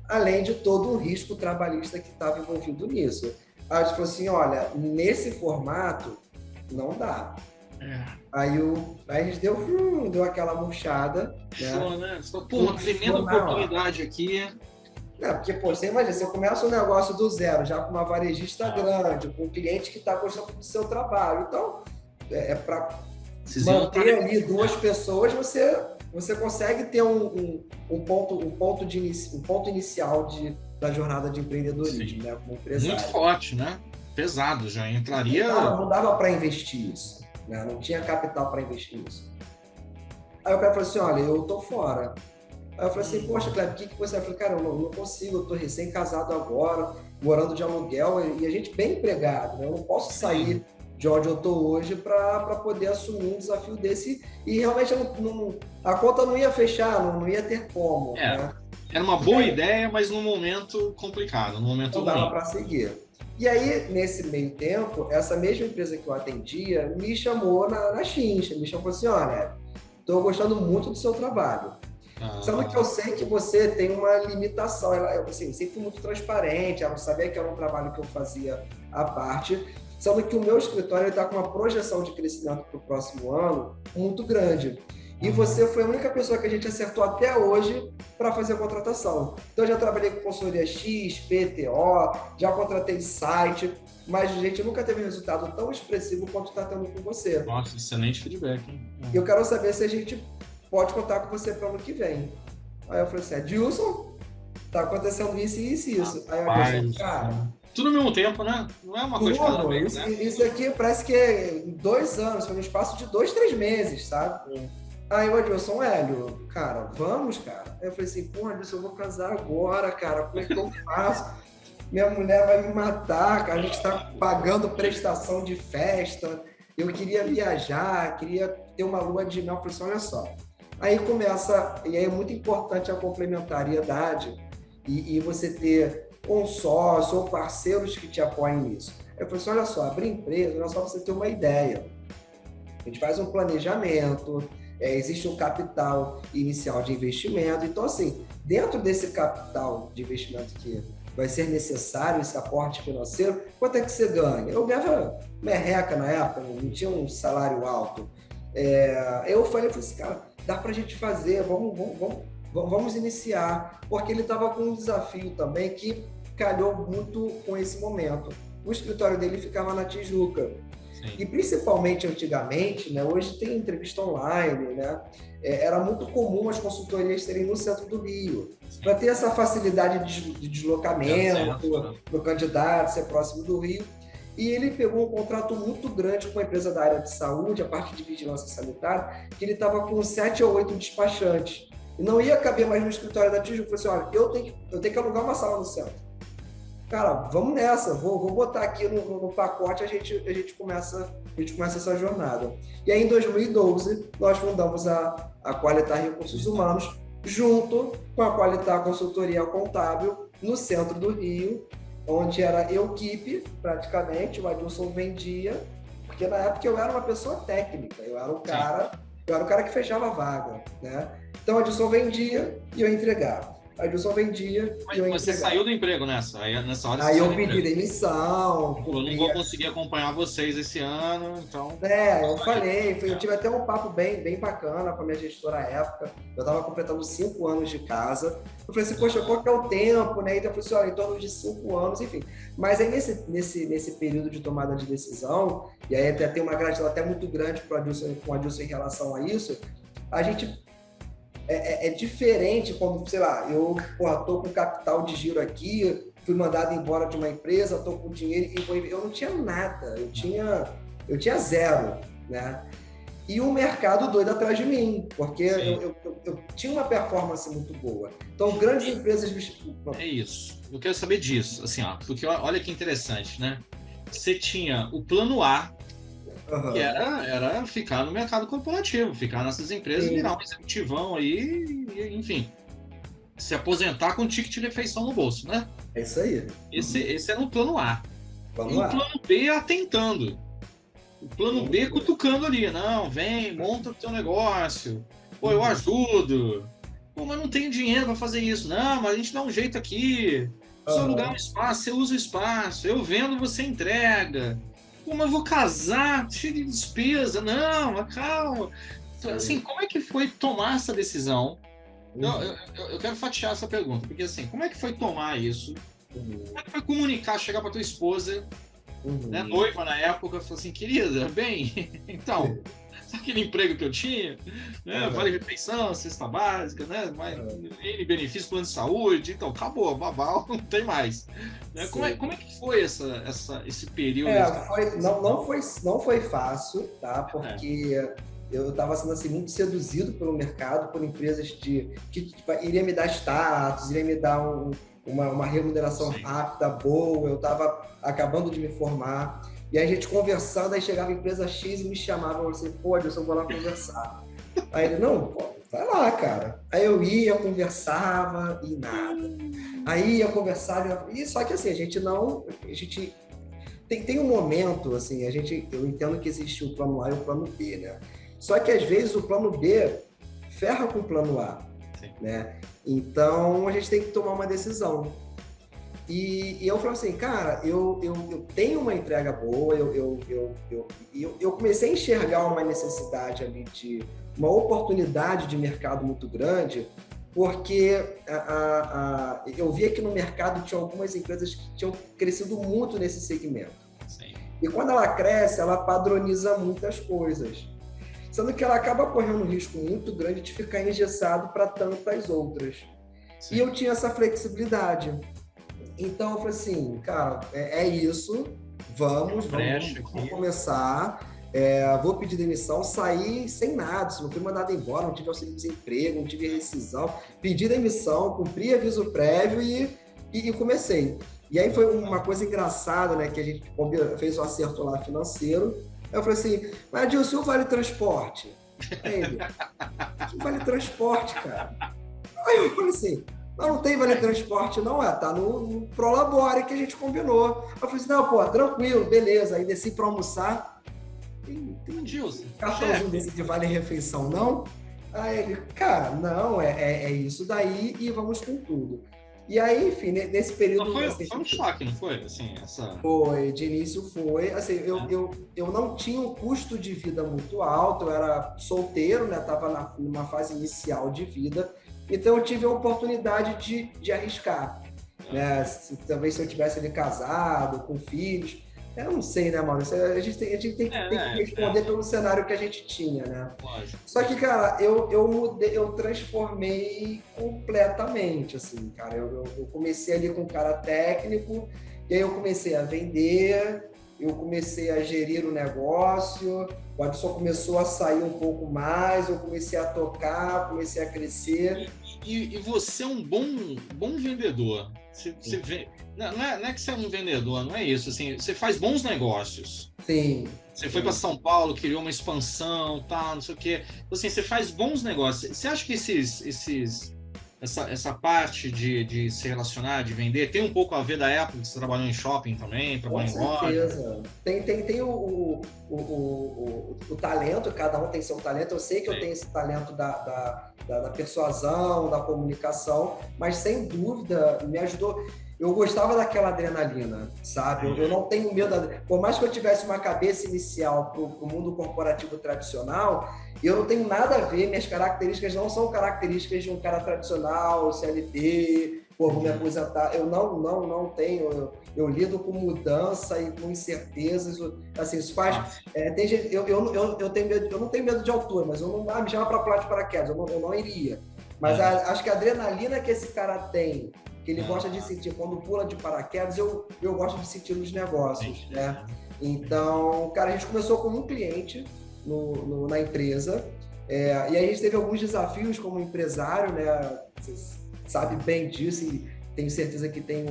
Além de todo o risco trabalhista que estava envolvido nisso. Aí a gente falou assim, olha, nesse formato, não dá. Aí a gente deu aquela murchada.
Show, né? Uma tremenda oportunidade aqui.
Porque, você imagina, você começa um negócio do zero, já com uma varejista grande, com um cliente que está gostando do seu trabalho. Então, para manter ali duas pessoas, você consegue ter um ponto inicial da jornada de empreendedorismo, né, como empresário.
Muito forte, né? Pesado, já entraria...
Não dava para investir isso, né? Não tinha capital para investir isso. Aí o cara falou assim, olha, eu tô fora. Aí eu falei assim, poxa, Kleber, o que você vai? Eu falei, cara, eu não consigo, eu tô recém-casado agora, morando de aluguel, e a gente bem empregado, né? Eu não posso sair de onde eu estou hoje para poder assumir um desafio desse e realmente a conta não ia fechar, não ia ter como. Né?
Era uma boa ideia, mas num momento complicado, num momento
ruim. Não dava para seguir. E aí, nesse meio tempo, essa mesma empresa que eu atendia me chamou na chincha, me chamou assim, olha, estou gostando muito do seu trabalho. Sendo que eu sei que você tem uma limitação. Eu assim, sempre fui muito transparente, ela sabia que era um trabalho que eu fazia à parte, sendo que o meu escritório está com uma projeção de crescimento para o próximo ano muito grande. E você foi a única pessoa que a gente acertou até hoje para fazer a contratação. Então, eu já trabalhei com consultoria X, PTO, já contratei site, mas a gente nunca teve um resultado tão expressivo quanto está tendo com você.
Nossa, excelente feedback, hein?
E eu quero saber se a gente pode contar com você para o ano que vem. Aí eu falei assim, Dilson, tá acontecendo isso e isso. Aí eu falei, cara...
Tudo ao mesmo tempo, né? Não é uma coisa de cada vez,
né? Isso aqui parece que é em 2 anos, foi no espaço de 2, 3 meses, sabe? Aí o Adilson, Hélio, cara, vamos, cara. Aí eu falei assim, pô, Adilson, eu vou casar agora, cara, como é que eu faço? Minha mulher vai me matar, cara, a gente tá pagando prestação de festa, eu queria viajar, queria ter uma lua de mel. Eu falei assim, olha só. Aí começa, e aí é muito importante a complementariedade e você ter consórcio ou parceiros que te apoiem nisso. Eu falei assim, olha só, abrir empresa não é só você ter uma ideia. A gente faz um planejamento, existe um capital inicial de investimento. Então, assim, dentro desse capital de investimento que vai ser necessário, esse aporte financeiro, quanto é que você ganha? Eu ganhava merreca na época, não tinha um salário alto. Eu falei assim, cara, dá pra gente fazer, vamos iniciar. Porque ele estava com um desafio também que calhou muito com esse momento. O escritório dele ficava na Tijuca. Sim. E principalmente antigamente, né, hoje tem entrevista online, né, era muito comum as consultorias serem no centro do Rio, para ter essa facilidade de deslocamento do candidato, ser próximo do Rio. E ele pegou um contrato muito grande com uma empresa da área de saúde, a parte de vigilância sanitária, que ele estava com 7 ou 8 despachantes. E não ia caber mais no escritório da Tijuca. Eu falei assim, olha, eu tenho que alugar uma sala no centro. Cara, vamos nessa, vou botar aqui no pacote, a gente começa essa jornada. E aí, em 2012, nós fundamos a Qualitar Recursos Humanos, junto com a Qualitar Consultoria Contábil, no centro do Rio, onde era equipe, praticamente, o Adilson vendia, porque na época eu era uma pessoa técnica, eu era o cara que fechava a vaga, né? Então, o Adilson vendia e eu entregava. A Adilson vendia e eu entregava.
Mas você saiu do emprego nessa hora?
Aí eu pedi demissão.
Eu não vou conseguir acompanhar vocês esse ano, então...
Eu falei, eu tive até um papo bem bacana com a minha gestora à época. Eu estava completando 5 anos de casa. Eu falei assim, poxa, qual que é o tempo, né? Então eu falei assim, olha, em torno de 5 anos, enfim. Mas aí nesse período de tomada de decisão, e aí até tem uma gratidão até muito grande com o Adilson em relação a isso, a gente... É diferente quando, sei lá, eu tô com capital de giro aqui, fui mandado embora de uma empresa, tô com dinheiro e eu não tinha nada, eu tinha zero, né? E o mercado doido atrás de mim, porque eu tinha uma performance muito boa. Então, grandes empresas...
É isso, eu quero saber disso, assim, ó, porque olha que interessante, né? Você tinha o plano A, que era ficar no mercado corporativo, ficar nessas empresas, virar um executivão aí, enfim, se aposentar com ticket de refeição no bolso, né?
É isso aí.
Esse era o plano A. E o plano B atentando. O plano B cutucando ali. Não, vem, monta o teu negócio. Pô, eu ajudo. Pô, mas não tenho dinheiro para fazer isso. Não, mas a gente dá um jeito aqui. Precisa alugar um espaço, você usa o espaço. Eu vendo, você entrega. Pô, mas eu vou casar, cheio de despesa. Não, mas calma. Assim, como é que foi tomar essa decisão? Eu quero fatiar essa pergunta, porque assim, como é que foi tomar isso? Como é que foi comunicar, chegar para tua esposa, né, noiva na época, falar assim, querida, bem, então, sabe aquele emprego que eu tinha? Né, vale refeição, cesta básica, né? N benefício, plano de saúde, então acabou, babau, não tem mais. Né? Como é que foi esse período?
Não foi fácil, tá? Porque eu estava sendo assim, muito seduzido pelo mercado, por empresas que iria me dar status, iria me dar uma remuneração rápida, boa. Eu estava acabando de me formar. E aí a gente conversando, aí chegava a empresa X e me chamava, eu assim, pô, Adilson, eu vou lá conversar. Aí ele, não, pô, vai lá, cara. Aí eu ia, conversava e nada. Aí ia conversar, e só que assim, a gente tem um momento, assim, eu entendo que existe o plano A e o plano B, né? Só que às vezes o plano B ferra com o plano A, né? Então a gente tem que tomar uma decisão. E eu falo assim, cara, eu tenho uma entrega boa, eu comecei a enxergar uma necessidade ali de uma oportunidade de mercado muito grande, porque eu via que no mercado tinha algumas empresas que tinham crescido muito nesse segmento.
Sim.
E quando ela cresce, ela padroniza muitas coisas. Sendo que ela acaba correndo um risco muito grande de ficar engessado para tantas outras. Sim. E eu tinha essa flexibilidade. Então eu falei assim, cara, é isso, vamos começar. Vou pedir demissão, saí sem nada, não fui mandado embora, não tive auxílio-desemprego, não tive rescisão, pedi demissão, cumpri aviso prévio e comecei. E aí foi uma coisa engraçada, né, que a gente fez um acerto lá financeiro. Eu falei assim, mas Adilson, o vale transporte? Aí ele, que vale transporte, cara? Aí eu falei assim, não tem vale transporte não, tá no Prolabore que a gente combinou. Eu falei assim, não, pô, tranquilo, beleza. Aí desci para almoçar. Tem cartãozinho desse de vale refeição, não? Aí ele, cara, não, é isso daí e vamos com tudo. E aí, enfim, nesse período...
Foi um choque, não foi? Assim,
Foi, de início foi. Assim, eu não tinha um custo de vida muito alto, eu era solteiro, né? Estava numa fase inicial de vida, então eu tive a oportunidade de arriscar. Né? Talvez se eu tivesse ali casado, com filhos... Eu não sei, né, Maurício? A gente tem que responder pelo cenário que a gente tinha, né?
Lógico.
Só que, cara, eu transformei completamente, assim, cara. Eu comecei ali com um cara técnico, e aí eu comecei a vender, eu comecei a gerir o negócio, o Adilson começou a sair um pouco mais, eu comecei a tocar, comecei a crescer.
E você é um bom vendedor. Você vê... Não é que você é um vendedor, não é isso. Assim, você faz bons negócios.
Sim.
Você foi para São Paulo, criou uma expansão, tá, não sei o quê. Assim, você faz bons negócios. Você acha que essa parte de se relacionar, de vender, tem um pouco a ver da época que você trabalhou em shopping também, trabalhou em loja?
Com certeza. Tem o talento, cada um tem seu talento. Eu sei que eu tenho esse talento da persuasão, da comunicação, mas sem dúvida me ajudou. Eu gostava daquela adrenalina, sabe? Eu não tenho medo. Por mais que eu tivesse uma cabeça inicial para o mundo corporativo tradicional, eu não tenho nada a ver, minhas características não são características de um cara tradicional, CLT, vou me aposentar. Eu não tenho. Eu lido com mudança e com incertezas. Assim, isso faz. Tem gente, eu tenho medo, eu não tenho medo de altura, mas eu não me chama para pular de paraquedas, eu não iria. Mas acho que a adrenalina que esse cara tem, que ele gosta de sentir quando pula de paraquedas, eu gosto de sentir nos negócios, né? Então, cara, a gente começou com um cliente na empresa, e aí a gente teve alguns desafios como empresário, né? Você sabe bem disso e tenho certeza que tem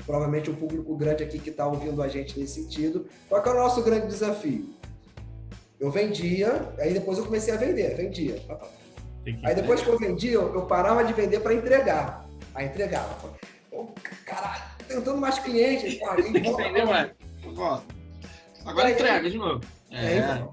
provavelmente um público grande aqui que está ouvindo a gente nesse sentido. Qual que é o nosso grande desafio? Eu vendia, aí depois eu comecei a vendia. Aí depois que eu vendia, eu parava de vender para entregar. Aí entregava. Caralho, tentando mais clientes.
Entendeu, mais. Agora entrega de novo.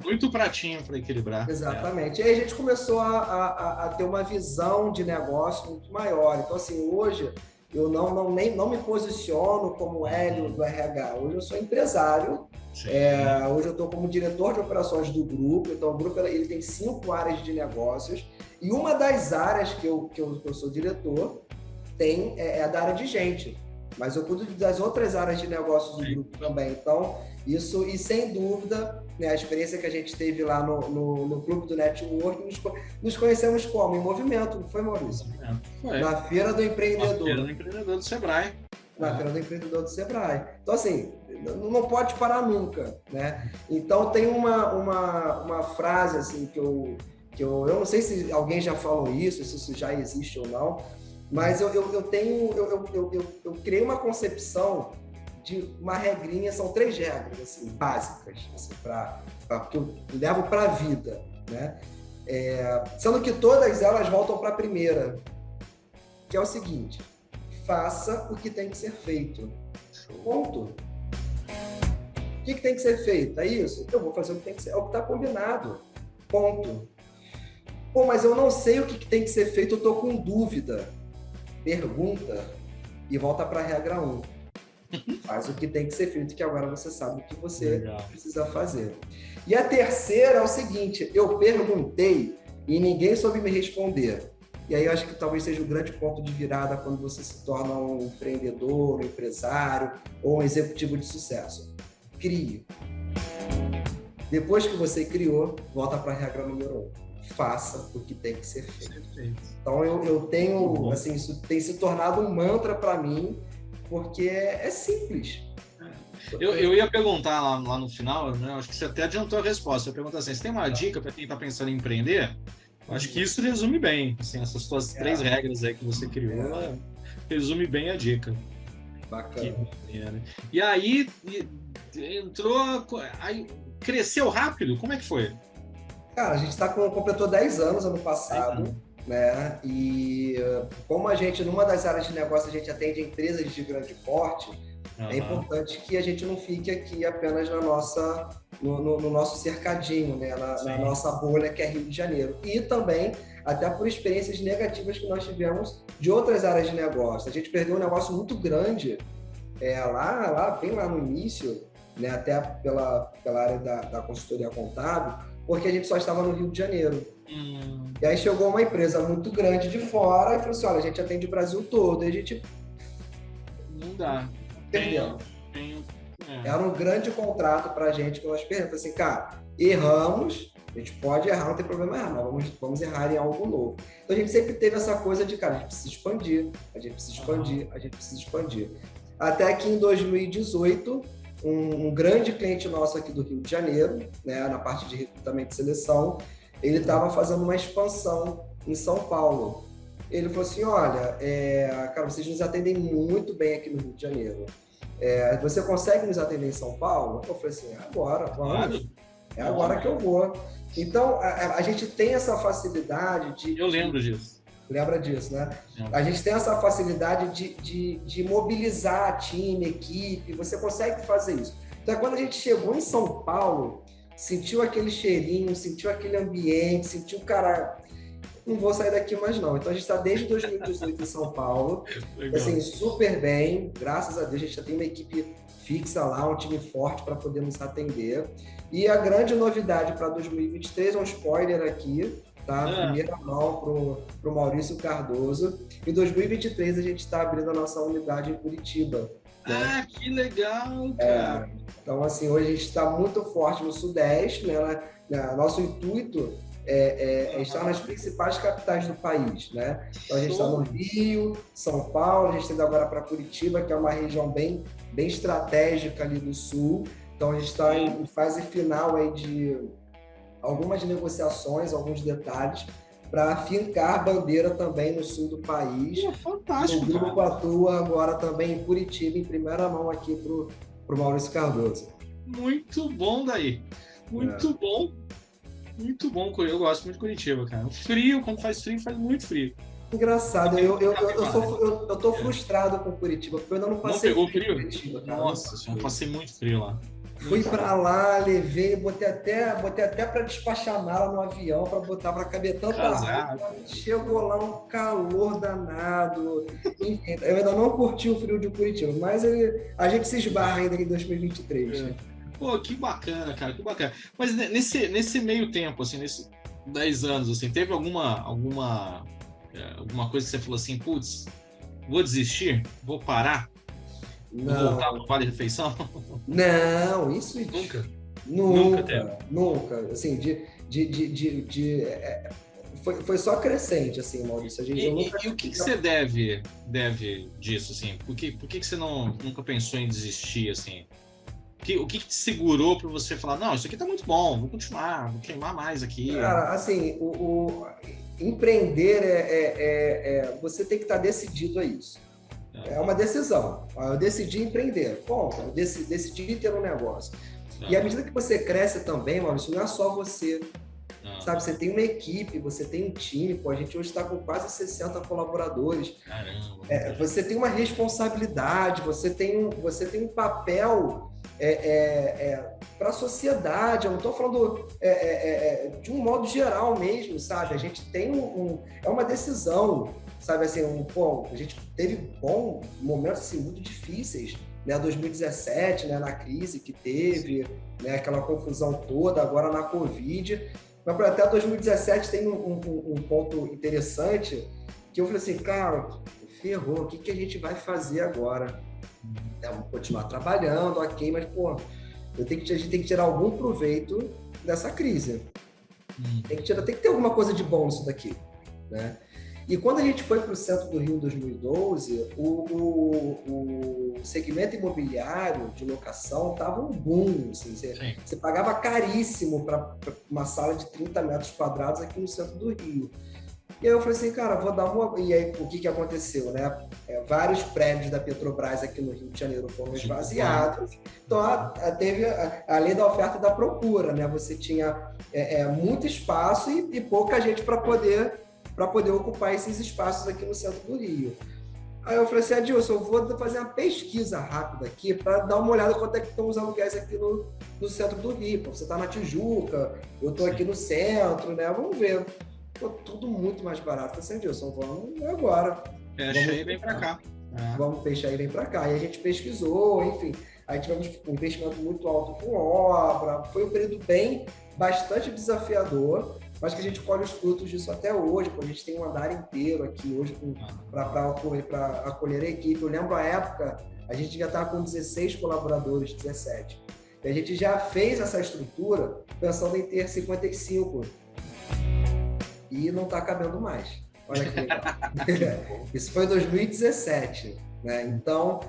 Muito pratinho para equilibrar.
Exatamente. E aí a gente começou a ter uma visão de negócio muito maior. Então, assim, hoje eu não me posiciono como Hélio do RH. Hoje eu sou empresário. Hoje eu estou como diretor de operações do grupo. Então, o grupo ele tem 5 áreas de negócios. E uma das áreas que eu sou diretor é da área de gente, mas eu cuido das outras áreas de negócios do grupo também. Então, isso, e sem dúvida, né, a experiência que a gente teve lá no Clube do Network, nos conhecemos como? Em movimento, não foi, Maurício?
Foi.
Na Feira do Empreendedor.
Na Feira do Empreendedor do Sebrae.
Na Feira do Empreendedor do Sebrae. Então, assim, não pode parar nunca, né? Então, tem uma frase, assim, que eu não sei se alguém já falou isso, se isso já existe ou não, mas eu criei uma concepção de uma regrinha, são 3 regras assim, básicas, assim, que eu levo para a vida, né? Sendo que todas elas voltam para a primeira, que é o seguinte: faça o que tem que ser feito. Ponto. O que tem que ser feito? É isso? Eu vou fazer o que tem que ser, é o que está combinado. Ponto. Pô, mas eu não sei o que tem que ser feito, eu estou com dúvida. Pergunta e volta para a regra 1. Faz o que tem que ser feito, que agora você sabe o que você precisa fazer. E a terceira é o seguinte: eu perguntei e ninguém soube me responder. E aí eu acho que talvez seja o grande ponto de virada quando você se torna um empreendedor, um empresário ou um executivo de sucesso. Crie. Depois que você criou, volta para a regra número 1. Faça o que tem que ser feito. Então eu tenho, assim, isso tem se tornado um mantra para mim, porque é simples.
Eu ia perguntar lá no final, né? Acho que você até adiantou a resposta. Eu pergunto assim: você tem uma dica para quem está pensando em empreender? Eu acho que isso resume bem, assim, essas suas 3 regras aí que você criou, resume bem a dica.
Bacana.
E aí entrou, aí cresceu rápido? Como é que foi?
Cara, a gente completou 10 anos ano passado, né? E como a gente, numa das áreas de negócio, a gente atende empresas de grande porte, é importante que a gente não fique aqui apenas no nosso cercadinho, né? Na nossa bolha, que é Rio de Janeiro. E também, até por experiências negativas que nós tivemos de outras áreas de negócio. A gente perdeu um negócio muito grande, bem lá no início, né? Até pela área da consultoria contábil, porque a gente só estava no Rio de Janeiro. E aí chegou uma empresa muito grande de fora e falou assim: olha, a gente atende o Brasil todo. E a gente...
Não dá.
Perdemos. Era um grande contrato para a gente que nós perdemos. Assim, cara, erramos, a gente pode errar, não tem problema errar, mas vamos errar em algo novo. Então a gente sempre teve essa coisa de, cara, a gente precisa expandir, a gente precisa expandir. Até que em 2018, um grande cliente nosso aqui do Rio de Janeiro, né, na parte de recrutamento e seleção, ele estava fazendo uma expansão em São Paulo. Ele falou assim: olha, cara, vocês nos atendem muito bem aqui no Rio de Janeiro. Você consegue nos atender em São Paulo? Eu falei assim: agora, vamos. É agora que eu vou. Então, a gente tem essa facilidade de...
Eu lembro disso.
Lembra disso, né? A gente tem essa facilidade de mobilizar time, equipe, você consegue fazer isso. Então, quando a gente chegou em São Paulo, sentiu aquele cheirinho, sentiu aquele ambiente, sentiu, cara, não vou sair daqui mais não. Então, a gente está desde 2018 em São Paulo, assim, super bem, graças a Deus, a gente já tem uma equipe fixa lá, um time forte para poder nos atender. E a grande novidade para 2023, um spoiler aqui, tá? Primeira mão pro Maurício Cardoso. Em 2023 a gente está abrindo a nossa unidade em Curitiba.
Né? Que legal, cara!
Então, assim, hoje a gente está muito forte no Sudeste, né? Nosso intuito é estar nas principais capitais do país, né? Então a gente está no Rio, São Paulo, a gente está indo agora para Curitiba, que é uma região bem estratégica ali do Sul. Então a gente está em fase final aí de algumas negociações, alguns detalhes, para fincar a bandeira também no sul do país.
Fantástico,
o grupo atua agora também em Curitiba, em primeira mão aqui pro Maurício Cardoso.
Muito bom daí. Muito bom. Muito bom. Eu gosto muito de Curitiba, cara. O frio, quando faz frio, faz muito frio.
Engraçado, eu tô frustrado com Curitiba, porque eu ainda não passei
frio.
Curitiba, cara.
Nossa, eu passei muito frio lá.
Fui para lá, levei, botei até para despachar mala no avião, para botar para caber tanta roupa. Chegou lá um calor danado. Enfim, eu ainda não curti o frio de Curitiba, mas a gente se esbarra ainda em 2023.
Pô, que bacana, cara, que bacana. Mas nesse meio tempo, assim, nesses 10 anos, assim, teve alguma coisa que você falou assim: putz, vou desistir, vou parar?
Não.
Vou voltar para o Vale Refeição?
Não, isso nunca. Assim, foi só crescente, assim, Maurício.
E o que você deve disso, assim? Por que você nunca pensou em desistir, assim? O que te segurou para você falar: não, isso aqui tá muito bom, vou continuar, vou queimar mais aqui?
Cara, assim, o empreender você tem que estar decidido a isso. É uma decisão. Eu decidi empreender. Bom, eu decidi ter um negócio. E à medida que você cresce também, Maurício, não é só você. Sabe, você tem uma equipe, você tem um time. Pô, a gente hoje está com quase 60 colaboradores.
Caramba.
Você tem uma responsabilidade, você tem um papel para a sociedade. Eu não estou falando de um modo geral mesmo, sabe? A gente tem é uma decisão, sabe? Assim, a gente teve momentos assim, muito difíceis, né? 2017, né? Na crise que teve, né? Aquela confusão toda, agora na Covid. Mas até 2017 tem um ponto interessante que eu falei assim, cara, ferrou, o que a gente vai fazer agora? Vamos continuar trabalhando, ok, mas, pô, a gente tem que tirar algum proveito dessa crise. Tem que ter alguma coisa de bom nisso daqui, né? E quando a gente foi para o centro do Rio em 2012, o segmento imobiliário de locação estava um boom. Assim, você pagava caríssimo para uma sala de 30 metros quadrados aqui no centro do Rio. E aí eu falei assim, cara, vou dar uma... E aí o que aconteceu, né? Vários prédios da Petrobras aqui no Rio de Janeiro foram esvaziados. Então teve a lei da oferta e da procura, né? Você tinha muito espaço e pouca gente para poder ocupar esses espaços aqui no centro do Rio. Aí eu falei assim, Adilson, eu vou fazer uma pesquisa rápida aqui para dar uma olhada quanto é que estão os aluguéis aqui no centro do Rio. Você está na Tijuca, eu estou aqui no centro, né? Vamos ver. Pô, tudo muito mais barato. Eu falei assim, Adilson, vamos agora.
Fecha e vem para cá.
Vamos fechar e vem para cá. E a gente pesquisou, enfim. Aí tivemos um investimento muito alto com obra. Foi um período bastante desafiador, mas que a gente colhe os frutos disso até hoje, porque a gente tem um andar inteiro aqui hoje para acolher a equipe. Eu lembro a época, a gente já estava com 16 colaboradores, 17. E a gente já fez essa estrutura pensando em ter 55. E não está cabendo mais. Olha que legal. Isso foi em 2017. Né? Então,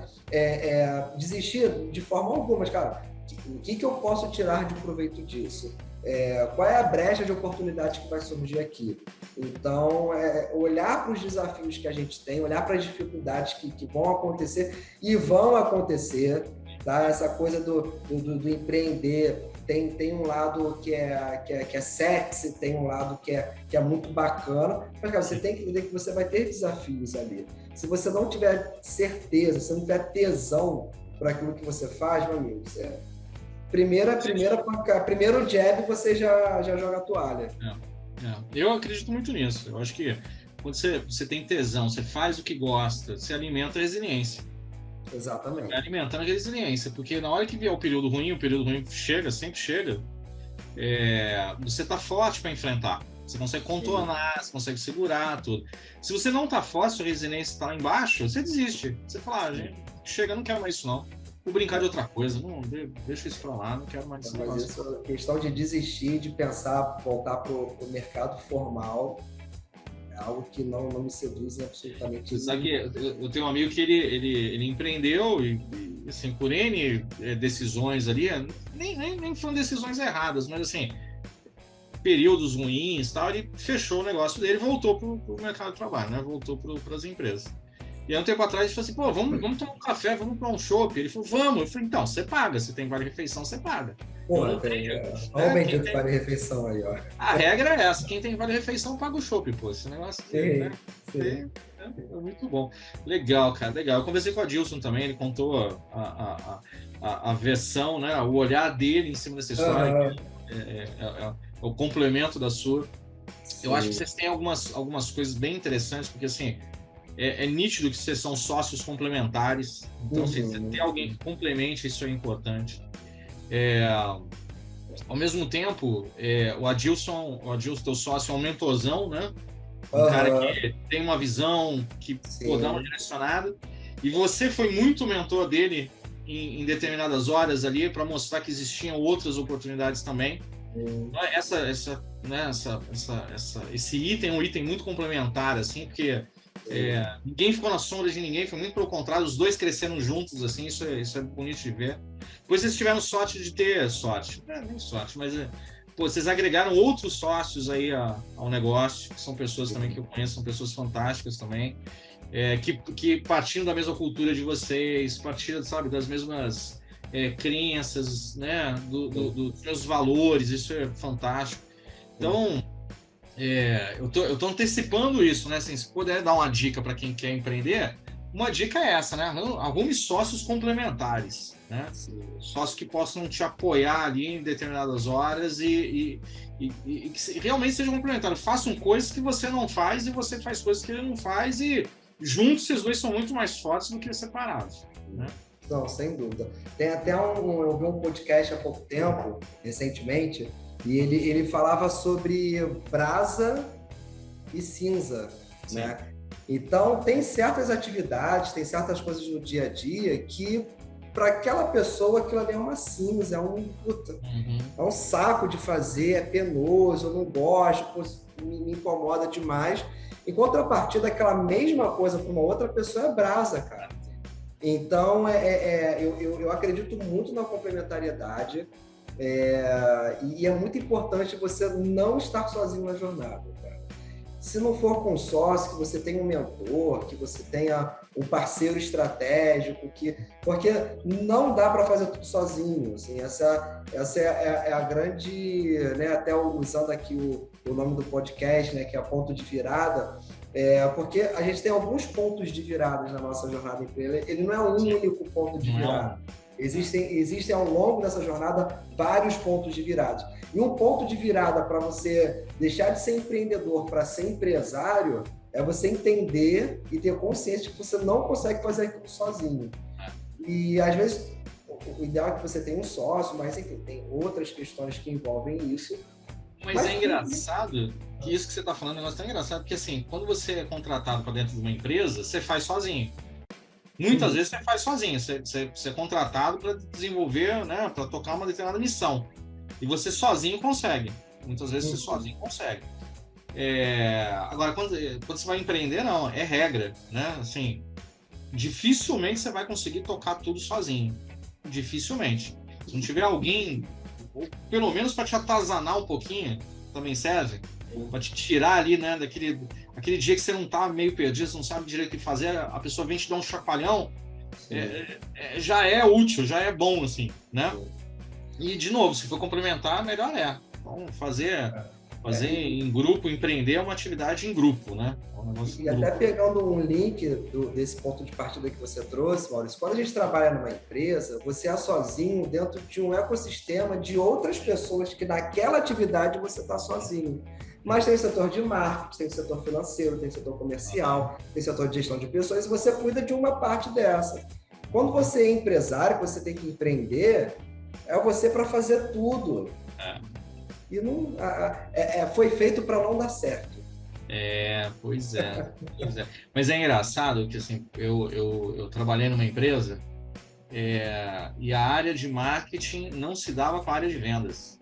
desistir de forma alguma. Mas, cara, o que eu posso tirar de proveito disso? Qual é a brecha de oportunidade que vai surgir aqui? Então, olhar para os desafios que a gente tem, olhar para as dificuldades que vão acontecer e vão acontecer, tá? Essa coisa do empreender tem um lado que é sexy, tem um lado que é muito bacana, mas, cara, você tem que entender que você vai ter desafios ali. Se você não tiver certeza, se não tiver tesão para aquilo que você faz, meu amigo, primeiro jab você já joga a toalha.
Eu acredito muito nisso. Eu acho que quando você tem tesão, você faz o que gosta, você alimenta a resiliência.
Exatamente.
Alimentando a resiliência, porque na hora que vier o período ruim chega, sempre chega, você tá forte para enfrentar. Você consegue contornar, você consegue segurar tudo. Se você não tá forte, sua resiliência está lá embaixo, você desiste. Você fala, gente, chega, não quero mais isso não. Vou brincar de outra coisa, não, deixa isso para lá, não quero mais isso.
Mas isso é questão de desistir, de pensar, voltar pro mercado formal, é algo que não me seduz absolutamente.
Sabe que eu tenho um amigo que ele empreendeu e assim, por N decisões ali, nem foram decisões erradas, mas assim, períodos ruins e tal, ele fechou o negócio dele e voltou pro mercado de trabalho, né? Voltou para as empresas. E aí, um tempo atrás, ele falou assim, pô, vamos tomar um café, vamos tomar um chopp. Ele falou, vamos. Eu falei, então, você paga. Você tem vale-refeição, você paga.
Olha o bendito vale-refeição aí, ó.
A regra é essa, quem tem vale-refeição paga o chopp, pô. Esse negócio é muito bom. Legal, cara, legal. Eu conversei com o Adilson também, ele contou a versão, né, o olhar dele em cima dessa história, é o complemento da sua. Sim. Eu acho que vocês têm algumas coisas bem interessantes, porque assim, é nítido que vocês são sócios complementares, então se você tem alguém que complemente, isso é importante. Ao mesmo tempo, o Adilson, teu sócio, é um mentorzão, né? Um cara que tem uma visão, que dá uma direcionada, e você foi muito mentor dele em determinadas horas ali, para mostrar que existiam outras oportunidades também. Esse item é um item muito complementar, assim, porque ninguém ficou na sombra de ninguém, foi muito pelo contrário, os dois cresceram juntos, assim, isso é bonito de ver. Depois vocês tiveram sorte de ter nem sorte, mas pô, vocês agregaram outros sócios aí ao negócio, que são pessoas também que eu conheço, são pessoas fantásticas também, que partindo da mesma cultura de vocês, partindo, sabe, das mesmas crenças, né, dos meus valores, isso é fantástico. Então, eu tô antecipando isso, né? Assim, se puder dar uma dica para quem quer empreender, uma dica é essa, né? Arrume sócios complementares, né? Sócios que possam te apoiar ali em determinadas horas e que realmente sejam complementares. Façam coisas que você não faz e você faz coisas que ele não faz e juntos vocês dois são muito mais fortes do que separados, né?
Não, sem dúvida. Tem até eu vi um podcast há pouco tempo, recentemente, e ele falava sobre brasa e cinza,
Sim.
né? Então, tem certas atividades, tem certas coisas no dia a dia que, para aquela pessoa, aquilo ali é uma cinza, é um saco de fazer, é penoso, eu não gosto, me incomoda demais. Em contrapartida, aquela mesma coisa para uma outra pessoa é brasa, cara. Então, eu acredito muito na complementariedade e é muito importante você não estar sozinho na jornada, cara. Se não for com sócio, que você tenha um mentor, que você tenha um parceiro estratégico, porque não dá para fazer tudo sozinho. Assim, essa é a grande, né, até usando aqui o nome do podcast, né, que é a Ponto de Virada, porque a gente tem alguns pontos de virada na nossa jornada empreendedora. Ele não é um único ponto de virada. Existem ao longo dessa jornada vários pontos de virada. E um ponto de virada para você deixar de ser empreendedor para ser empresário é você entender e ter consciência de que você não consegue fazer aquilo sozinho. E às vezes o ideal é que você tenha um sócio, mas enfim, tem outras questões que envolvem isso.
Mas é engraçado que isso que você está falando é um negócio tão engraçado, porque assim, quando você é contratado para dentro de uma empresa, você faz sozinho. Muitas vezes você faz sozinho, você é contratado para desenvolver, né, para tocar uma determinada missão. E você sozinho consegue. Muitas vezes você sozinho consegue. Agora, quando você vai empreender, não, é regra, né? Assim, dificilmente você vai conseguir tocar tudo sozinho. Dificilmente. Se não tiver alguém, ou pelo menos para te atazanar um pouquinho, também serve. Para te tirar ali, né, aquele dia que você não tá meio perdido, você não sabe direito o que fazer, a pessoa vem te dar um chacoalhão, já é útil, já é bom, assim, né? E, de novo, se for complementar, melhor é. Então, fazer em grupo, empreender é uma atividade em grupo, né?
E até pegando um link desse ponto de partida que você trouxe, Maurício, quando a gente trabalha numa empresa, você é sozinho dentro de um ecossistema de outras pessoas que naquela atividade você está sozinho. Mas tem o setor de marketing, tem o setor financeiro, tem o setor comercial, tem o setor de gestão de pessoas, e você cuida de uma parte dessa. Quando você é empresário, você tem que empreender, é você para fazer tudo. E não, foi feito para não dar certo.
Pois é. Mas é engraçado que assim, eu trabalhei numa empresa e a área de marketing não se dava com a área de vendas.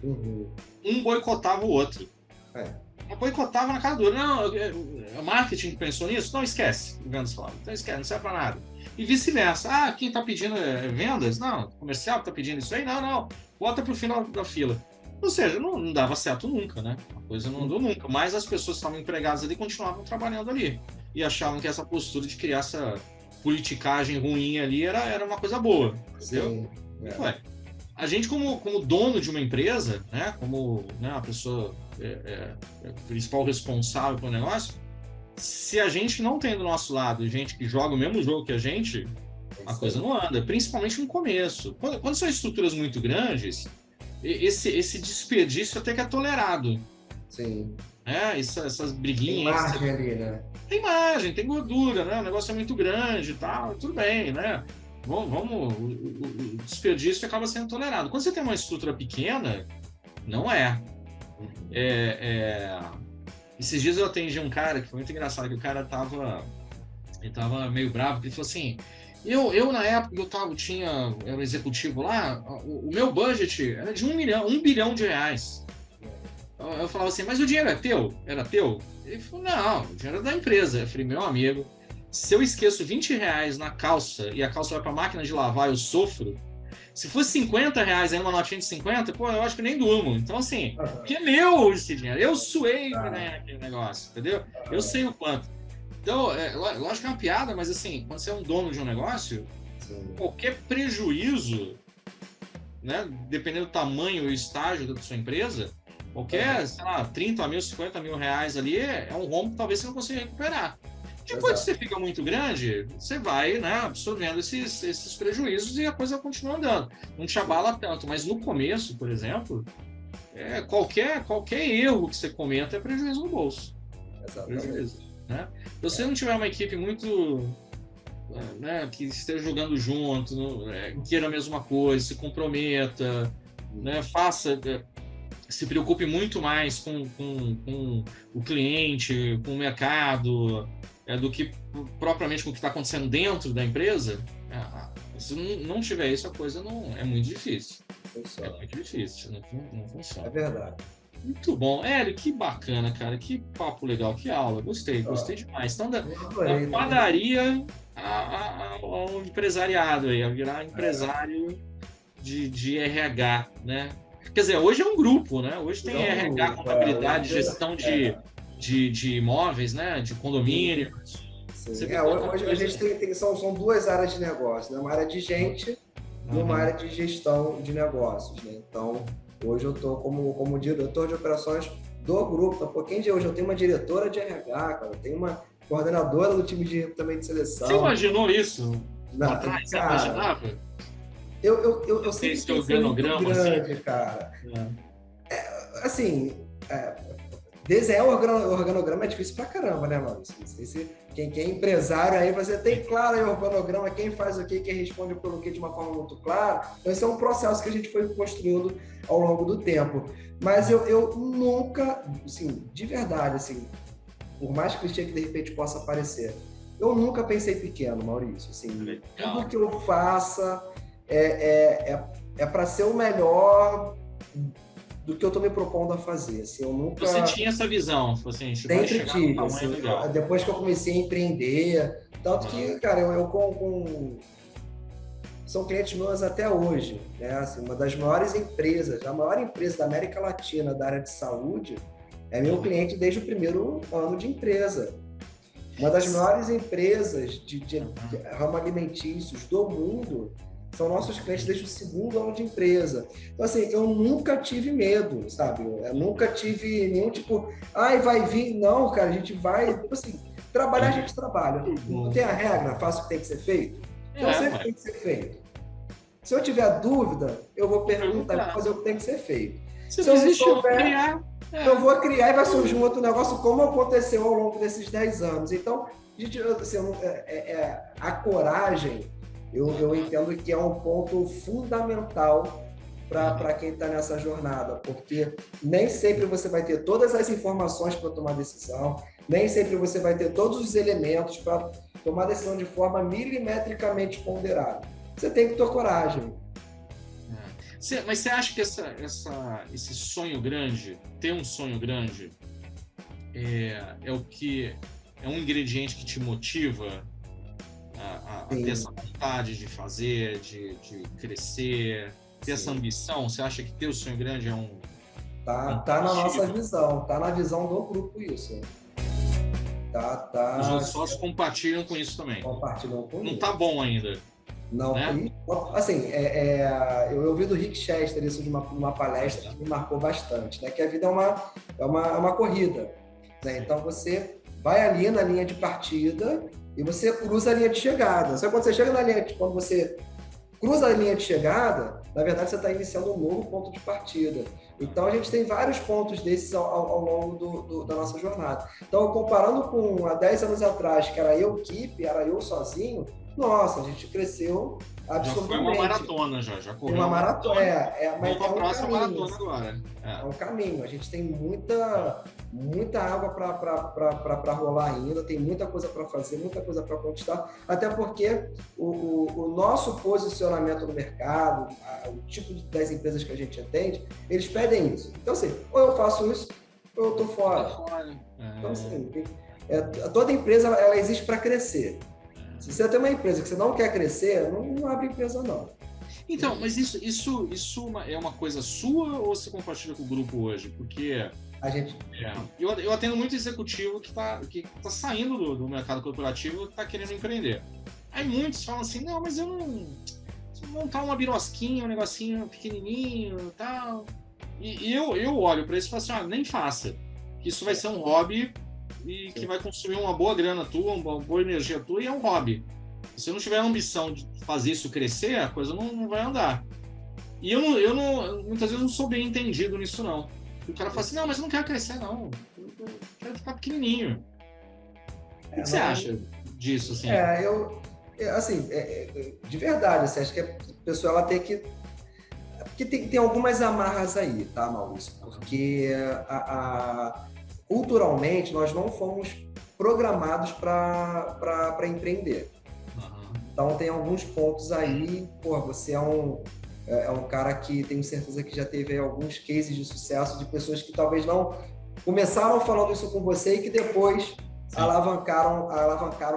Um boicotava o outro. Boicotava na cara dura. Não, o marketing pensou nisso? Não, esquece. O vendas falava. Então esquece, não serve para nada. E vice-versa. Quem está pedindo vendas? Não, comercial está pedindo isso aí? Não. Bota para o final da fila. Ou seja, não dava certo nunca, né? A coisa não andou nunca. Mas as pessoas que estavam empregadas ali continuavam trabalhando ali. E achavam que essa postura de criar essa politicagem ruim ali era uma coisa boa. Entendeu? A gente, como dono de uma empresa, né? Como a pessoa principal responsável pelo negócio, se a gente não tem do nosso lado gente que joga o mesmo jogo que a gente, a coisa não anda. Principalmente no começo. Quando são estruturas muito grandes, esse desperdício até que é tolerado.
Sim.
Essas briguinhas.
Tem margem ali, né?
Tem margem, tem gordura, né? O negócio é muito grande e tal, tudo bem, né? O desperdício acaba sendo tolerado. Quando você tem uma estrutura pequena, não é. Esses dias eu atendi um cara que foi muito engraçado, que o cara tava meio bravo, porque ele falou assim, eu na época que era um executivo lá, o meu budget era de 1 bilhão de reais. Eu falava assim, mas o dinheiro é teu? Era teu? Ele falou, não, o dinheiro é da empresa. Eu falei, meu amigo, se eu esqueço 20 reais na calça e a calça vai para a máquina de lavar, eu sofro. Se fosse 50 reais aí uma notinha de 50, pô, eu acho que eu nem durmo. Então, assim, que é meu esse dinheiro. Eu suei pra ganhar aquele negócio, entendeu? Eu sei o quanto. Então, lógico que é uma piada, mas assim, quando você é um dono de um negócio, qualquer prejuízo, né, dependendo do tamanho e estágio da sua empresa, qualquer, sei lá, 30 mil, 50 mil reais ali é um rombo que talvez você não consiga recuperar. Depois que você fica muito grande, você vai, né, absorvendo esses prejuízos e a coisa continua andando. Não te abala tanto, mas no começo, por exemplo, qualquer erro que você cometa é prejuízo no bolso. Prejuízo, né? Se você não tiver uma equipe muito, né, que esteja jogando junto, queira a mesma coisa, se comprometa, né, se preocupe muito mais com o cliente, com o mercado, do que propriamente com o que está acontecendo dentro da empresa. Se não tiver isso, a coisa não é muito difícil. É muito difícil, não funciona.
É verdade.
Muito bom. Hélio, que bacana, cara. Que papo legal, que aula. Gostei demais. Então, da padaria ao empresariado aí, a virar empresário de RH, né? Quer dizer, hoje é um grupo, né? Hoje tem RH, contabilidade, gestão de imóveis, né? De condomínio.
Hoje a gente são duas áreas de negócio, né? Uma área de gente e uma área de gestão de negócios, né? Então, hoje eu estou como diretor de operações do grupo. Hoje eu tenho uma diretora de RH, cara, eu tenho uma coordenadora do time também de seleção.
Você imaginou isso?
Não,
atrás, você imaginava?
Eu sei que
o cronograma
grande, assim. Cara. Desenhar o organograma é difícil pra caramba, né, mano? Quem é empresário aí, você tem claro aí o organograma, quem faz o quê, quem responde pelo quê de uma forma muito clara. Então, esse é um processo que a gente foi construindo ao longo do tempo. Mas eu nunca, assim, de verdade, assim, por mais clichê que de repente possa parecer, eu nunca pensei pequeno, Maurício. Assim, tudo que eu faça é para ser o melhor do que eu estou me propondo a fazer. Assim, eu nunca...
Você tinha essa visão? Assim,
sempre tive. Assim, depois que eu comecei a empreender, tanto que, cara, são clientes meus até hoje, né? Assim, uma das maiores empresas, a maior empresa da América Latina da área de saúde é meu cliente desde o primeiro ano de empresa. Uma das maiores empresas de ramo alimentícios do mundo são nossos clientes desde o segundo ano de empresa. Então, assim, eu nunca tive medo, sabe? Eu nunca tive nenhum tipo, vai vir. Não, cara, a gente vai... Tipo assim, trabalhar, a gente trabalha. Não tem a regra, faça o que tem que ser feito. Então, sempre tem que ser feito. Se eu tiver dúvida, eu vou perguntar, vou fazer o que tem que ser feito. Se eu não souber, eu vou criar e vai surgir um outro negócio, como aconteceu ao longo desses 10 anos. Então, assim, a coragem... Eu entendo que é um ponto fundamental para quem está nessa jornada, porque nem sempre você vai ter todas as informações para tomar decisão, nem sempre você vai ter todos os elementos para tomar decisão de forma milimetricamente ponderada. Você tem que ter coragem.
Mas você acha que esse sonho grande, ter um sonho grande, é um ingrediente que te motiva a ter essa vontade de fazer, de crescer, ter essa ambição? Você acha que ter o sonho grande é um...
Tá na nossa visão, tá na visão do grupo isso.
Os outros sócios compartilham com isso também.
Compartilham com isso.
Não tá bom ainda.
Não, né? Assim, eu ouvi do Rick Chester isso de uma palestra que me marcou bastante, né? Que a vida é uma corrida, né? Então você vai ali na linha de partida e você cruza a linha de chegada. Só que quando você chega quando você cruza a linha de chegada, na verdade você está iniciando um novo ponto de partida. Então a gente tem vários pontos desses ao longo da nossa jornada. Então, comparando com há 10 anos atrás, que era eu equipe, era eu sozinho, nossa, a gente cresceu absolutamente.
Já foi uma maratona, já correu.
Uma maratona,
mas é um caminho. Maratona agora.
É um caminho. A gente tem muita água para rolar ainda, tem muita coisa para fazer, muita coisa para conquistar, até porque o nosso posicionamento no mercado, o tipo das empresas que a gente atende, eles pedem isso. Então, assim, ou eu faço isso, ou eu estou fora. Então, assim, toda empresa ela existe para crescer. Se você tem uma empresa que você não quer crescer, não abre empresa, não.
Então, mas isso é uma coisa sua ou você compartilha com o grupo hoje? Porque
A gente...
eu atendo muito executivo que tá saindo do mercado corporativo e está querendo empreender. Aí muitos falam assim, não, mas eu não... montar uma birosquinha, um negocinho pequenininho e tal. E eu olho para isso e falo assim, nem faça. Que isso vai ser um hobby e que vai consumir uma boa grana tua, uma boa energia tua, e é um hobby. Se você não tiver a ambição de fazer isso crescer, a coisa não vai andar. E eu não, muitas vezes não sou bem entendido nisso, não. O cara fala assim, não, mas eu não quero crescer, não. Eu quero ficar pequenininho. O que você acha disso, assim?
Assim, de verdade, assim, acho que a pessoa ela tem que... Porque tem algumas amarras aí, tá, Maurício? Porque culturalmente nós não fomos programados para empreender. Então tem alguns pontos aí, você é um cara que tenho certeza que já teve alguns cases de sucesso de pessoas que talvez não começaram falando isso com você e que depois alavancaram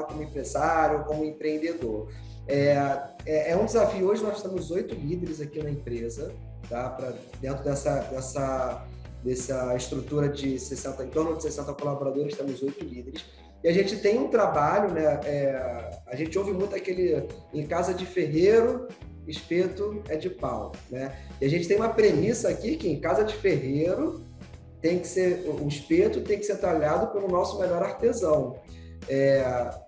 como empresário, como empreendedor. É um desafio. Hoje nós temos 8 líderes aqui na empresa, tá? Dentro dessa estrutura de 60, em torno de 60 colaboradores, temos 8 líderes. E a gente tem um trabalho, né? A gente ouve muito aquele em casa de ferreiro, espeto é de pau, né? E a gente tem uma premissa aqui que em casa de ferreiro o espeto tem que ser talhado pelo nosso melhor artesão.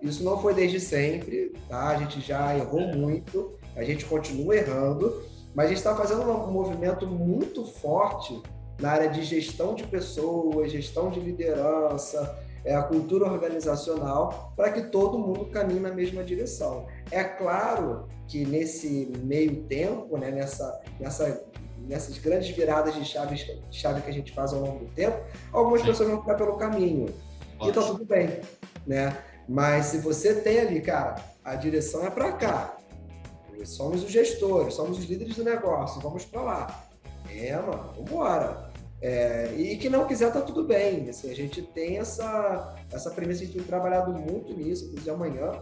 Isso não foi desde sempre, tá? A gente já errou muito, a gente continua errando, mas a gente está fazendo um movimento muito forte na área de gestão de pessoas, gestão de liderança, a cultura organizacional, para que todo mundo caminhe na mesma direção. É claro que nesse meio tempo, né, nessas grandes viradas de chave que a gente faz ao longo do tempo, algumas pessoas vão ficar pelo caminho. E tá tudo bem, né? Mas se você tem ali, cara, a direção é para cá, somos os gestores, somos os líderes do negócio, vamos para lá. Mano, vambora. E que não quiser, tá tudo bem. Assim, a gente tem essa premissa, a gente tem trabalhado muito nisso, inclusive amanhã.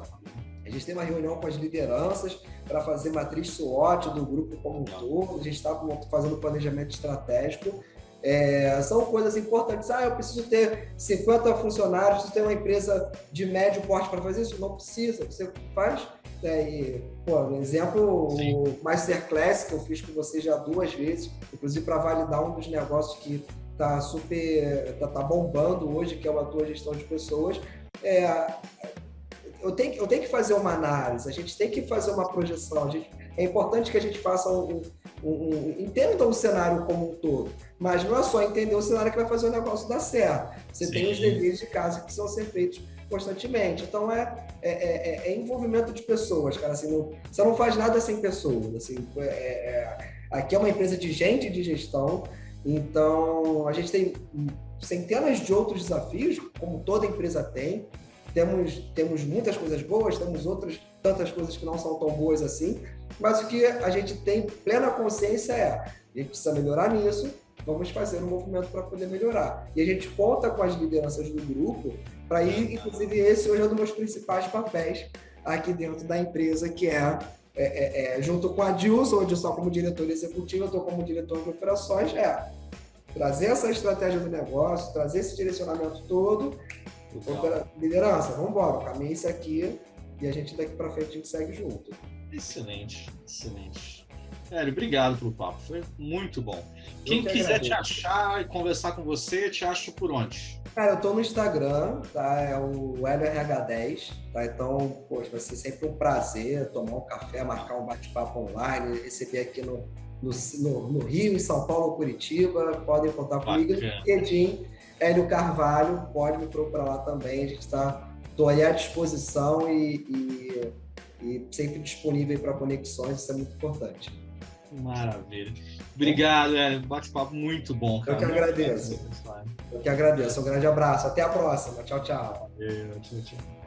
A gente tem uma reunião com as lideranças para fazer matriz SWOT do grupo como um todo. A gente está fazendo planejamento estratégico. São coisas importantes. Eu preciso ter 50 funcionários, preciso ter uma empresa de médio porte para fazer isso? Não precisa. Você faz. Um exemplo, o Masterclass que eu fiz com você já 2 vezes, inclusive para validar um dos negócios que está tá bombando hoje, que é a tua gestão de pessoas. Eu tenho que fazer uma análise, a gente tem que fazer uma projeção. É importante que a gente faça entenda o cenário como um todo, mas não é só entender o cenário que vai fazer o negócio dar certo. Você tem os deveres de casa que precisam ser feitos constantemente. Então é envolvimento de pessoas, cara. Assim, você não faz nada sem pessoas. Assim, aqui é uma empresa de gente de gestão, então a gente tem centenas de outros desafios, como toda empresa tem. Temos muitas coisas boas, temos outras tantas coisas que não são tão boas assim, mas o que a gente tem plena consciência a gente precisa melhorar nisso, vamos fazer um movimento para poder melhorar. E a gente conta com as lideranças do grupo para ir, inclusive esse hoje é um dos meus principais papéis aqui dentro da empresa, que junto com a Dilson, onde eu estou como diretor executivo, eu estou como diretor de operações, trazer essa estratégia do negócio, trazer esse direcionamento todo. Liderança, vamos embora, o caminho é esse aqui e a gente daqui para frente a gente segue junto.
Excelente. Hélio, obrigado pelo papo, foi muito bom. Quem quiser te achar e conversar com você, te acha por onde?
Cara, eu tô no Instagram, tá? É o HelioRH10, tá? Então, vai ser sempre um prazer tomar um café, marcar um bate-papo online, receber aqui no Rio, em São Paulo, Curitiba, podem contar comigo. No LinkedIn, Hélio Carvalho, pode me procurar lá também, a gente tô aí à disposição e sempre disponível para conexões, isso é muito importante.
Maravilha. Obrigado, Hélio, bate-papo muito bom, cara.
Eu que agradeço. Um grande abraço, até a próxima, tchau, tchau.
Tchau.